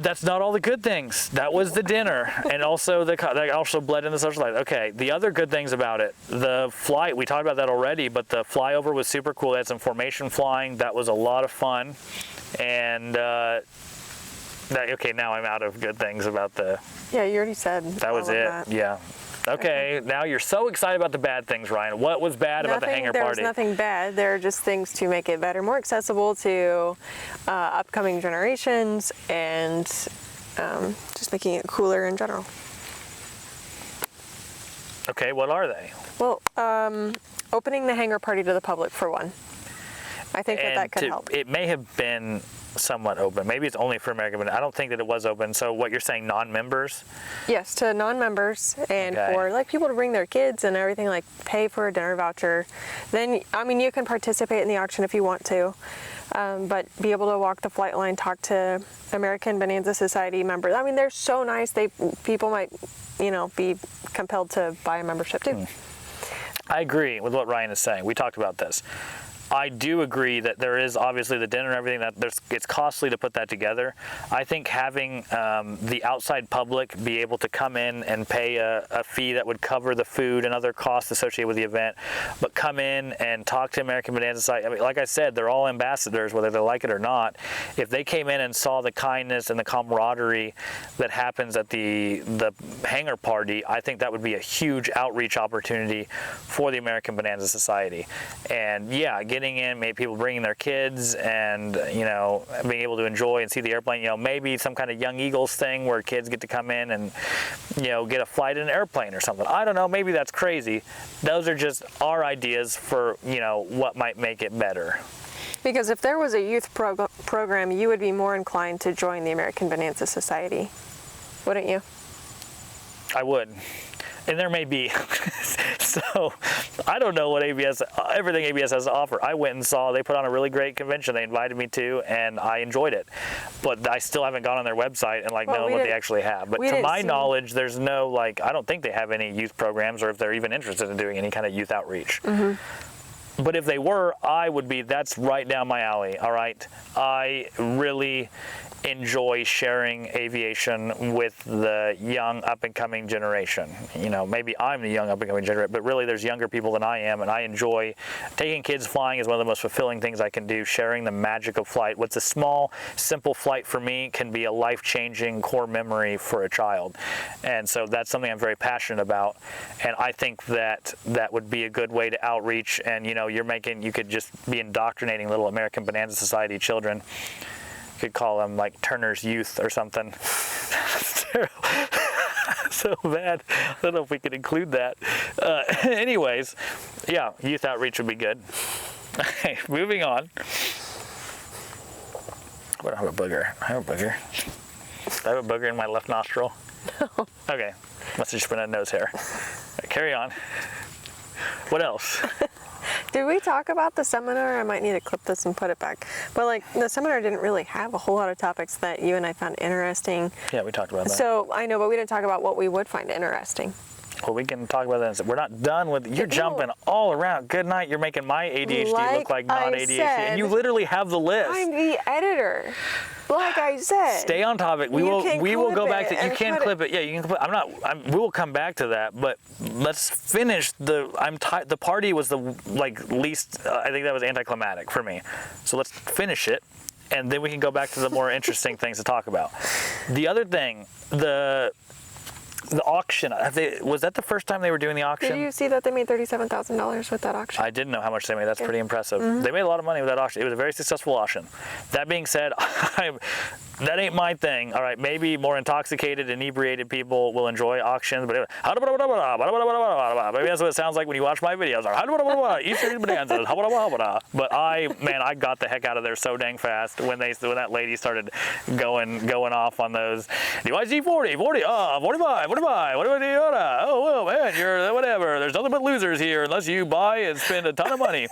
That's not all the good things. That was the dinner, and also that also bled in the social life. Okay, the other good things about it, the flight, we talked about that already, but the flyover was super cool. They had some formation flying. That was a lot of fun, and okay, now I'm out of good things about the. Yeah, you already said. That was it. That. Yeah. Okay, now you're so excited about the bad things, Ryan. What was bad about the Hangar Party? There was nothing bad. There are just things to make it better, more accessible to upcoming generations, and just making it cooler in general. Okay, what are they? Well, opening the Hangar Party to the public, for one. I think that could help. It may have been somewhat open. Maybe it's only for American, but I don't think that it was open. So what you're saying, non-members? Yes, to non-members, and Okay. for like people to bring their kids and everything, like pay for a dinner voucher. Then, I mean, you can participate in the auction if you want to, but be able to walk the flight line, talk to American Bonanza Society members. I mean, they're so nice. People might, be compelled to buy a membership too. I agree with what Ryan is saying. We talked about this. I do agree that there is obviously the dinner and everything, that it's costly to put that together. I think having the outside public be able to come in and pay a fee that would cover the food and other costs associated with the event, but come in and talk to American Bonanza Society. I mean, like I said, they're all ambassadors, whether they like it or not. If they came in and saw the kindness and the camaraderie that happens at the Hangar Party, I think that would be a huge outreach opportunity for the American Bonanza Society. And yeah, getting in, maybe people bringing their kids and, being able to enjoy and see the airplane, maybe some kind of Young Eagles thing where kids get to come in and, get a flight in an airplane or something. I don't know, maybe that's crazy. Those are just our ideas for, what might make it better. Because if there was a youth program, you would be more inclined to join the American Bonanza Society, wouldn't you? I would. And there may be. So I don't know what everything ABS has to offer. I went and saw, they put on a really great convention they invited me to, and I enjoyed it. But I still haven't gone on their website and known what they actually have. But to my knowledge, there's no, I don't think they have any youth programs, or if they're even interested in doing any kind of youth outreach. Mm-hmm. But if they were, that's right down my alley, all right? I really enjoy sharing aviation with the young up-and-coming generation. Maybe I'm the young up-and-coming generation, but really there's younger people than I am, and I enjoy taking kids flying is one of the most fulfilling things I can do, sharing the magic of flight. What's a small, simple flight for me can be a life-changing core memory for a child. And so that's something I'm very passionate about, and I think that would be a good way to outreach, and you could just be indoctrinating little American Bonanza Society children. Could call them Turner's Youth or something. That's terrible. So bad. I don't know if we could include that. Anyways, yeah, youth outreach would be good. Okay, moving on. I don't have a booger. I have a booger. Do I have a booger in my left nostril? No. Okay, must have just been a nose hair. Right, carry on. What else? Did we talk about the seminar? I might need to clip this and put it back. But the seminar didn't really have a whole lot of topics that you and I found interesting. Yeah, we talked about that. So I know, but we didn't talk about what we would find interesting. Well, we can talk about that. We're not done with You're jumping all around. Good night. You're making my ADHD look like non-ADHD. And you literally have the list. I'm the editor. Like I said. Stay on topic. We will go back to. You can clip it. Yeah, you can clip. We will come back to that. But let's finish the party was the least. I think that was anticlimactic for me. So let's finish it, and then we can go back to the more interesting things to talk about. The other thing, the auction. Was that the first time they were doing the auction? Did you see that they made $37,000 with that auction? I didn't know how much they made. That's pretty impressive. Mm-hmm. They made a lot of money with that auction. It was a very successful auction. That being said, that ain't my thing. All right, maybe more intoxicated, inebriated people will enjoy auctions, but maybe that's what it sounds like when you watch my videos. But I got the heck out of there so dang fast when that lady started going off on those. DYZ 40, 45, 45, what do I do? Oh, well, man, you're whatever. There's nothing but losers here unless you buy and spend a ton of money.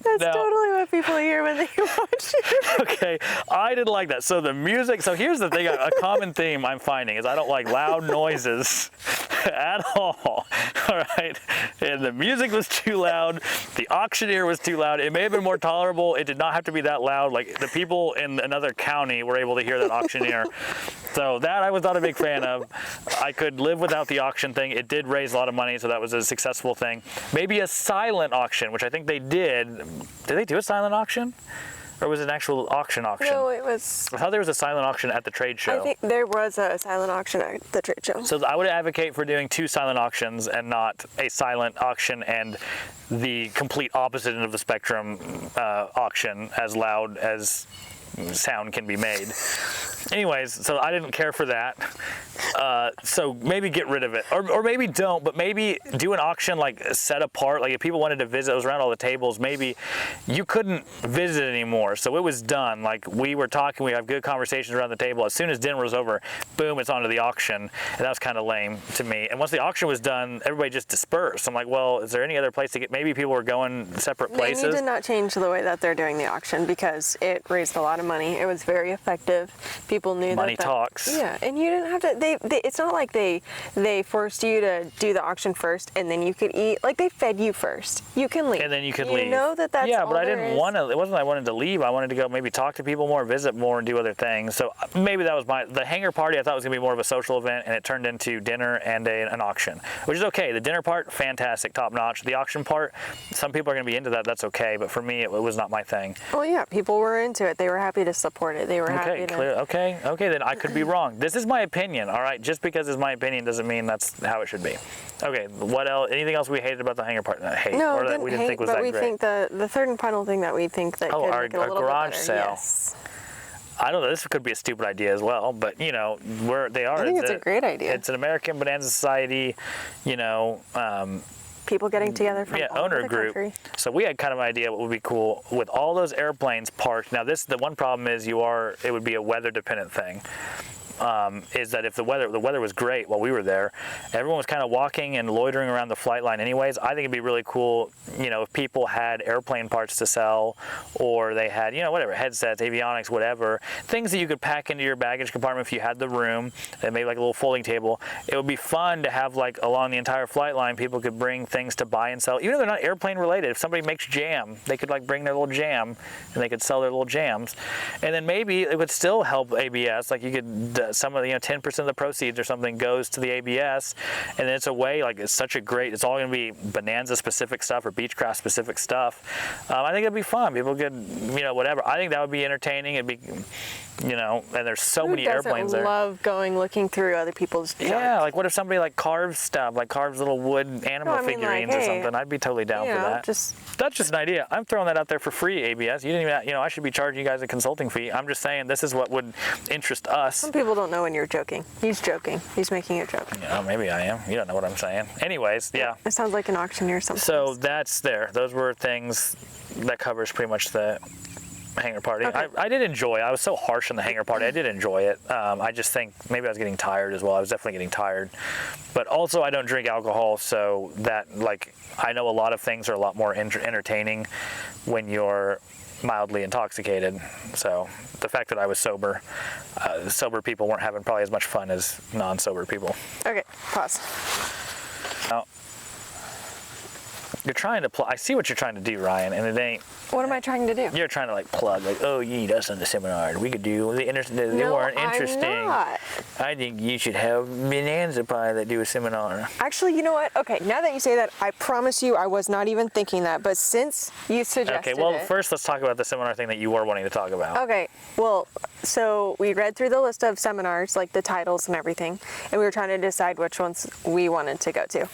That's totally what people hear when they watch it. Okay, I didn't like that. So the music, so here's the thing, a common theme I'm finding is I don't like loud noises at all right? And the music was too loud. The auctioneer was too loud. It may have been more tolerable. It did not have to be that loud. The people in another county were able to hear that auctioneer. So that I was not a big fan of. I could live without the auction thing. It did raise a lot of money, so that was a successful thing. Maybe a silent auction, which I think they did. Did they do a silent auction? Or was it an actual auction? No, it was... I thought there was a silent auction at the trade show. I think there was a silent auction at the trade show. So I would advocate for doing 2 silent auctions and not a silent auction and the complete opposite end of the spectrum auction, as loud as sound can be made. Anyways, so I didn't care for that. So maybe get rid of it, or maybe don't, but maybe do an auction like set apart. Like if people wanted to visit, it was around all the tables, maybe you couldn't visit anymore. So it was done. Like we were talking, we have good conversations around the table. As soon as dinner was over, boom, it's onto the auction. And that was kind of lame to me. And once the auction was done, everybody just dispersed. I'm like, well, is there any other place to get? Maybe people were going separate places. They need to not change the way that they're doing the auction because it raised a lot of money. It was very effective. People knew money that talks. Yeah, and you didn't have to. It's not like they forced you to do the auction first and then you could eat. Like they fed you first. You can leave. And then you could leave. You know that's yeah, all but I there didn't is. want to. It wasn't that I wanted to leave. I wanted to go maybe talk to people more, visit more, and do other things. So maybe that was the hangar party. I thought was gonna be more of a social event, and it turned into dinner and an auction, which is okay. The dinner part, fantastic, top notch. The auction part, some people are gonna be into that. That's okay. But for me, it was not my thing. Well, yeah, people were into it. They were happy to support it. They were happy to. Clear. Okay. Then I could be wrong. This is my opinion. All right. Just because it's my opinion doesn't mean that's how it should be. Okay. What else? Anything else we hated about the hangar party? No, or that we didn't think was that but great? we think the third and final thing that we think that could our make it a little garage bit better. sale. Yes. I don't know. This could be a stupid idea as well, but you know, they are. I think it's a great idea. It's an American Bonanza Society, you know. People getting together from all over owner the group. country. So we had kind of an idea what would be cool with all those airplanes parked. Now the one problem is it would be a weather dependent thing. Is that if the weather was great while we were there, everyone was kind of walking and loitering around the flight line anyways. I think it'd be really cool, you know, if people had airplane parts to sell, or they had, you know, whatever, headsets, avionics, whatever, things that you could pack into your baggage compartment if you had the room, and maybe like a little folding table. It would be fun to have like along the entire flight line, people could bring things to buy and sell, even though they're not airplane related. If somebody makes jam, they could like bring their little jam and they could sell their little jams. And then maybe it would still help ABS, like you could, some of the, 10% of the proceeds or something goes to the ABS, and then it's a way, like it's such a great, it's all going to be Bonanza specific stuff or Beechcraft specific stuff. I think it'd be fun. People could, you know, whatever. I think that would be entertaining. It'd be, you know, and there's so many airplanes there. I love looking through other people's junk. Yeah, like what if somebody like carves stuff, like carves little wood animal figurines or something? I'd be totally down for that. That's just an idea. I'm throwing that out there for free, ABS. You didn't even, you know, I should be charging you guys a consulting fee. I'm just saying this is what would interest us. Some people don't know when you're joking. He's joking. He's making a joke. Yeah, maybe I am. You don't know what I'm saying. Anyways, yeah. It sounds like an auctioneer sometimes. So that's there. Those were things that covers pretty much the hangar party. Okay. I did enjoy it. I was so harsh on the hangar party. I did enjoy it. I just think maybe I was getting tired as well. I was definitely getting tired. But also I don't drink alcohol, so that, like, I know a lot of things are a lot more entertaining when you're mildly intoxicated. So the fact that I was sober, sober people weren't having probably as much fun as non-sober people. Okay, pause. Now, you're trying to I see what you're trying to do, Ryan, and it ain't. What am I trying to do? You're trying to like plug, like, oh, you need us on the seminar. We could do they weren't interesting. I'm not. I think you should have Benanza Pilot do a seminar. Actually, you know what? Okay, now that you say that, I promise you I was not even thinking that, but since you suggested Okay, well, it, first let's talk about the seminar thing that you were wanting to talk about. Okay, well, so we read through the list of seminars, like the titles and everything, and we were trying to decide which ones we wanted to go to.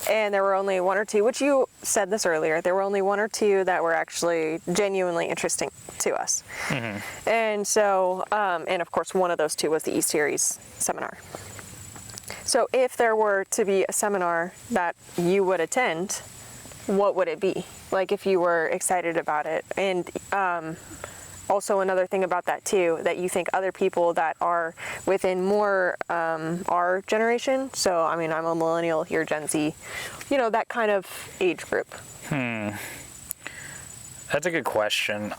And there were only one or two, which you said this earlier, there were only one or two that were actually genuinely interesting to us. Mm-hmm. And so, and of course, one of those two was the E-Series seminar. So if there were to be a seminar that you would attend, what would it be? Like if you were excited about it. And also another thing about that too, that you think other people that are within more our generation, so I mean I'm a millennial, you're Gen Z, you know, that kind of age group. That's a good question.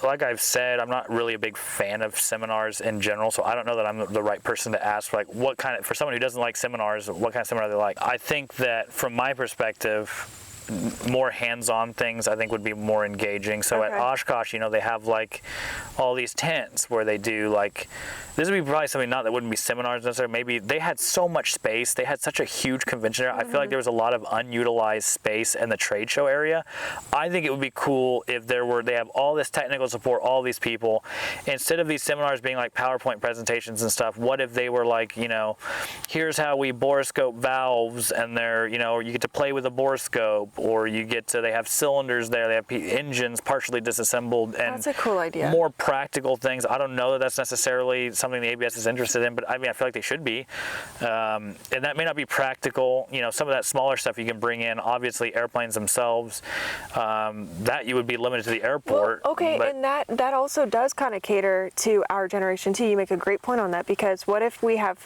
Like I've said, I'm not really a big fan of seminars in general, so I don't know that I'm the right person to ask, like, what kind of, for someone who doesn't like seminars, what kind of seminar they like. I think that from my perspective, more hands-on things I think would be more engaging. So at Oshkosh, you know, they have like all these tents where they do like, this would be probably something not that wouldn't be seminars necessarily. Maybe they had so much space. They had such a huge convention area. I feel like there was a lot of unutilized space in the trade show area. I think it would be cool if they have all this technical support, all these people. Instead of these seminars being like PowerPoint presentations and stuff, what if they were like, you know, here's how we borescope valves, and they're, you know, you get to play with a borescope, or you get to, they have cylinders there, they have engines partially disassembled, and that's a cool idea. More practical things. I don't know that that's necessarily something the ABS is interested in, but I mean, I feel like they should be. And that may not be practical. You know, some of that smaller stuff you can bring in, obviously airplanes themselves, that you would be limited to the airport. Well, okay, and that also does kind of cater to our generation too. You make a great point on that, because what if we have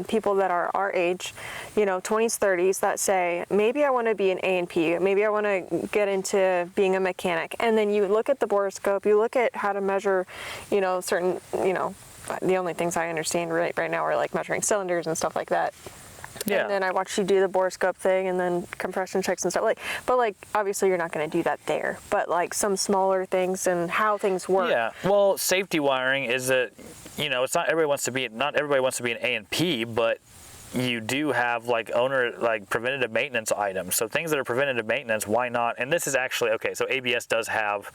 people that are our age, you know, 20s, 30s, that say, maybe I want to be an A&P, maybe I want to get into being a mechanic, and then you look at the borescope, you look at how to measure, you know, certain, you know, the only things I understand right now are like measuring cylinders and stuff like that. Yeah. And then I watched you do the borescope thing and then compression checks and stuff. But obviously you're not going to do that there. But like some smaller things and how things work. Yeah. Well, safety wiring is that, you know, it's not everybody wants to be an A&P, but you do have like preventative maintenance items. So things that are preventative maintenance, why not? And this is actually, okay, so ABS does have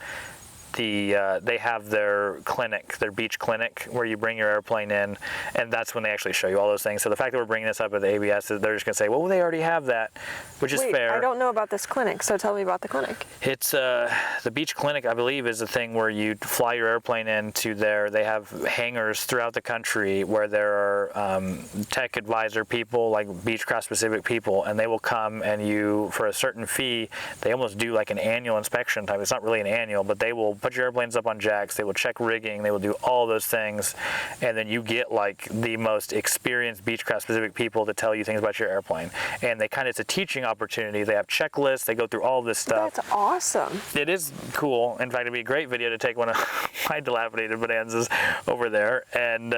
they have their clinic, their beach clinic, where you bring your airplane in, and that's when they actually show you all those things. So the fact that we're bringing this up at the ABS, they're just going to say, well, they already have that, which is fair. I don't know about this clinic, so tell me about the clinic. It's the beach clinic, I believe, is a thing where you fly your airplane into there. They have hangars throughout the country where there are tech advisor people, like Beechcraft specific people, and they will come and you, for a certain fee, they almost do like an annual inspection type. It's not really an annual, but they will put your airplanes up on jacks, they will check rigging, they will do all those things, and then you get like the most experienced Beechcraft specific people to tell you things about your airplane. And they it's a teaching opportunity. They have checklists, they go through all this stuff. That's awesome. It is cool. In fact, it'd be a great video to take one of my dilapidated Benanzas over there, and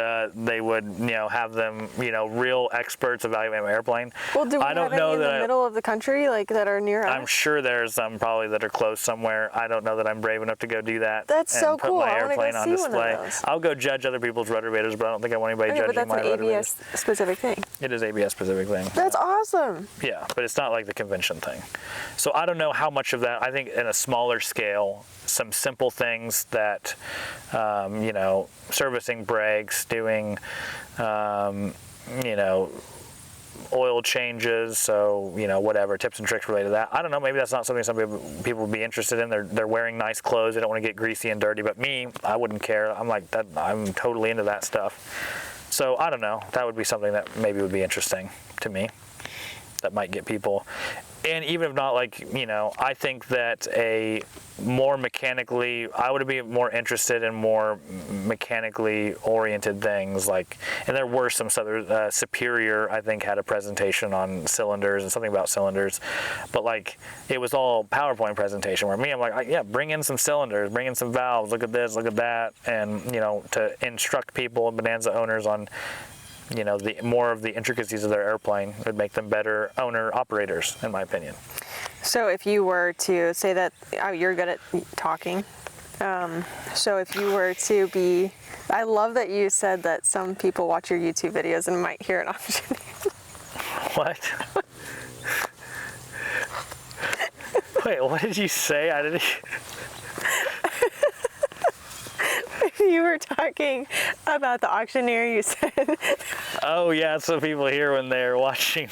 they would, you know, have them, you know, real experts evaluate my airplane. Well, do we have any in the middle of the country, like that are near us? I'm sure there's some probably that are close somewhere. I don't know that I'm brave enough to go do that. That's so and put cool. my I want to airplane go on see display. one of those. I'll go judge other people's Ruddervators, but I don't think I want anybody judging my Ruddervators. But that's an ABS specific thing. It is ABS specific thing. That's awesome. Yeah, but it's not like the convention thing. So I don't know how much of that. I think in a smaller scale, some simple things that, you know, servicing brakes, doing, you know, oil changes, so, you know, whatever, tips and tricks related to that. I don't know, maybe that's not something some people would be interested in. They're wearing nice clothes, they don't want to get greasy and dirty, but me, I wouldn't care. I'm like that, I'm totally into that stuff. So I don't know, that would be something that maybe would be interesting to me, that might get people. And even if not, like, you know, I think that I would be more interested in more mechanically oriented things, like, and there were some other, Superior, I think, had a presentation on cylinders and something about cylinders, but like, it was all PowerPoint presentation, where I'm like, yeah, bring in some cylinders, bring in some valves, look at this, look at that, and, you know, to instruct people and Bonanza owners on, you know, more of the intricacies of their airplane would make them better owner-operators, in my opinion. So if you were to say that, you're good at talking, so if you were to be, I love that you said that some people watch your YouTube videos and might hear an option. What? Wait, what did you say? I didn't... You were talking about the auctioneer, you said. Oh yeah, that's what people hear when they're watching.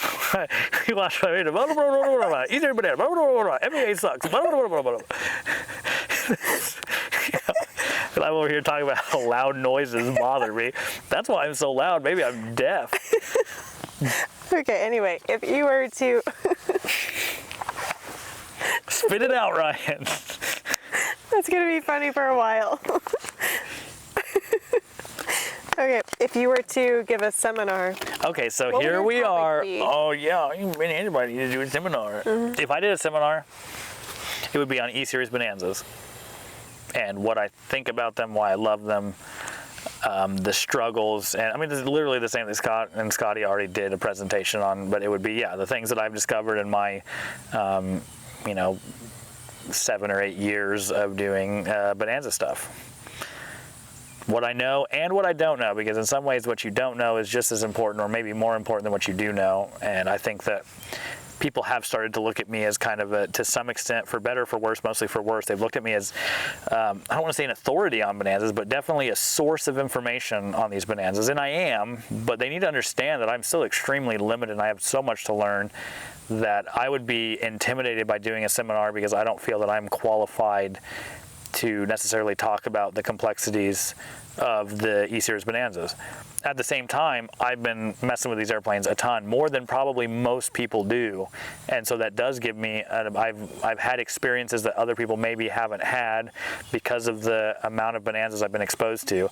You watch my video. Easier banana. NBA sucks. And I'm over here talking about how loud noises bother me. That's why I'm so loud. Maybe I'm deaf. Okay, anyway, if you were to... Spit it out, Ryan. That's going to be funny for a while. Okay, if you were to give a seminar. Okay, so here we are. Oh yeah, anybody needs to do a seminar. Mm-hmm. If I did a seminar, it would be on E-Series Bonanzas and what I think about them, why I love them, the struggles, and I mean, this is literally the same that Scott and Scotty already did a presentation on, but it would be, yeah, the things that I've discovered in my, you know, 7 or 8 years of doing Bonanza stuff. What I know and what I don't know, because in some ways what you don't know is just as important or maybe more important than what you do know. And I think that people have started to look at me as kind of a, to some extent, for better or for worse, mostly for worse, they've looked at me as, I don't want to say an authority on Benanzas, but definitely a source of information on these Benanzas. And I am, but they need to understand that I'm still extremely limited and I have so much to learn that I would be intimidated by doing a seminar because I don't feel that I'm qualified to necessarily talk about the complexities of the E-Series Benanzas. At the same time, I've been messing with these airplanes a ton, more than probably most people do, and so that does give me, I've had experiences that other people maybe haven't had because of the amount of Benanzas I've been exposed to,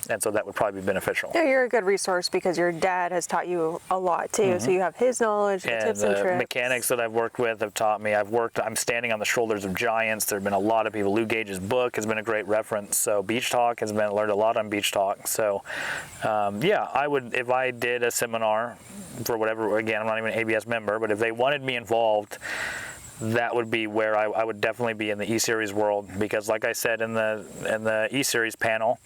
and so that would probably be beneficial. Yeah, you're a good resource because your dad has taught you a lot too, so you have his knowledge, the tips and tricks. Mechanics that I've worked with have taught me. I'm standing on the shoulders of giants. There have been a lot of people. Lou Gage's book has been a great reference, so Beach Talk has been, learned a lot on Beach Talk, so yeah, I would, if I did a seminar for whatever, again, I'm not even an ABS member, but if they wanted me involved, that would be where I would definitely be in the E-Series world, because like I said in the E-Series panel,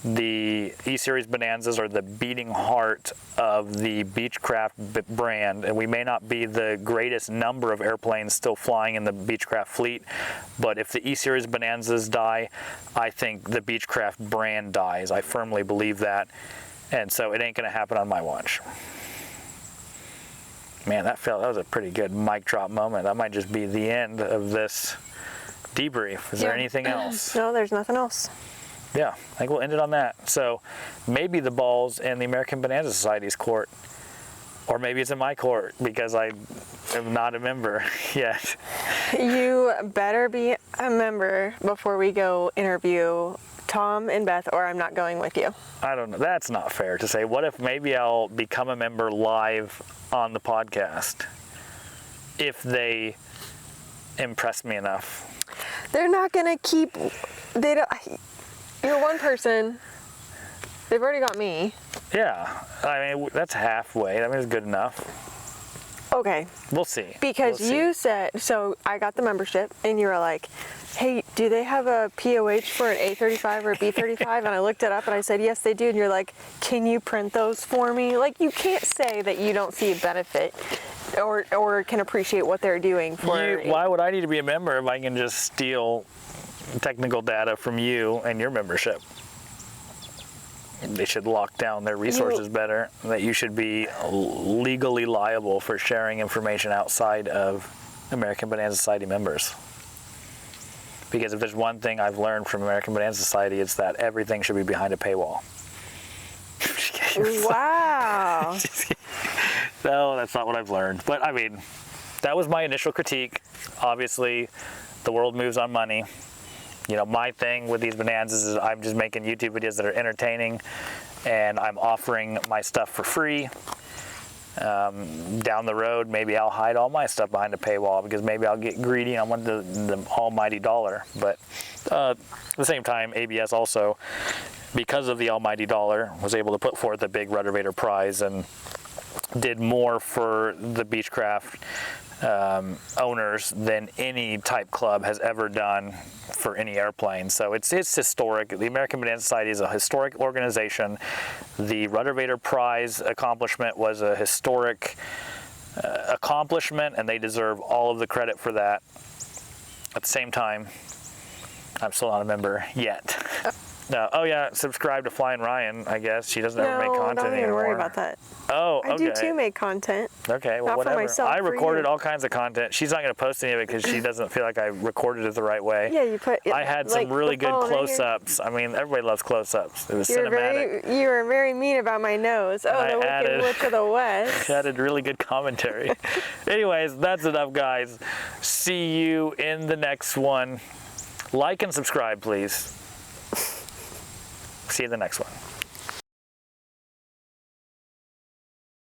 the E-Series Benanzas are the beating heart of the Beechcraft brand, and we may not be the greatest number of airplanes still flying in the Beechcraft fleet, but if the E-Series Benanzas die, I think the Beechcraft brand dies. I firmly believe that, and so it ain't gonna happen on my watch. Man, that was a pretty good mic drop moment. That might just be the end of this debrief. Is there anything else? No, there's nothing else. Yeah, I think we'll end it on that. So maybe the ball's in the American Bonanza Society's court, or maybe it's in my court because I am not a member yet. You better be a member before we go interview Tom and Beth, or I'm not going with you. I don't know. That's not fair to say. What if maybe I'll become a member live on the podcast if they impress me enough? They're not gonna keep. They don't. You're one person. They've already got me. Yeah, I mean that's halfway. I mean it's good enough. Okay. We'll see. Because you said, so I got the membership, and you were like, hey, do they have a POH for an A35 or a B35? And I looked it up, and I said, yes, they do. And you're like, can you print those for me? Like, you can't say that you don't see a benefit or can appreciate what they're doing for. Why would I need to be a member if I can just steal technical data from you and your membership? They should lock down their resources better. That you should be legally liable for sharing information outside of American Bonanza Society members. Because if there's one thing I've learned from American Bonanza Society, it's that everything should be behind a paywall. Wow. No, that's not what I've learned. But I mean, that was my initial critique. Obviously, the world moves on money. You know, my thing with these Bonanzas is I'm just making YouTube videos that are entertaining, and I'm offering my stuff for free. Down the road, maybe I'll hide all my stuff behind a paywall because maybe I'll get greedy and I want the almighty dollar. But at the same time, ABS also, because of the almighty dollar, was able to put forth a big Ruddervator prize and did more for the Beechcraft owners than any type club has ever done for any airplane. So it's historic. The American Bonanza Society is a historic organization. The Ruddervator prize accomplishment was a historic accomplishment, and they deserve all of the credit for that. At the same time, I'm still not a member yet. No. Oh yeah, subscribe to Flying Ryan. I guess she doesn't ever make content anymore. No, don't even worry about that. Oh, okay. I do too make content. Okay, well, not whatever. For myself, I recorded for all kinds of content. She's not going to post any of it because she doesn't feel like I recorded it the right way. Yeah, you put. I had some really good close-ups. I mean, everybody loves close-ups. It was cinematic. You were very mean about my nose. Oh, the Wicked Witch of the West. Added really good commentary. Anyways, that's enough, guys. See you in the next one. Like and subscribe, please. See you in the next one.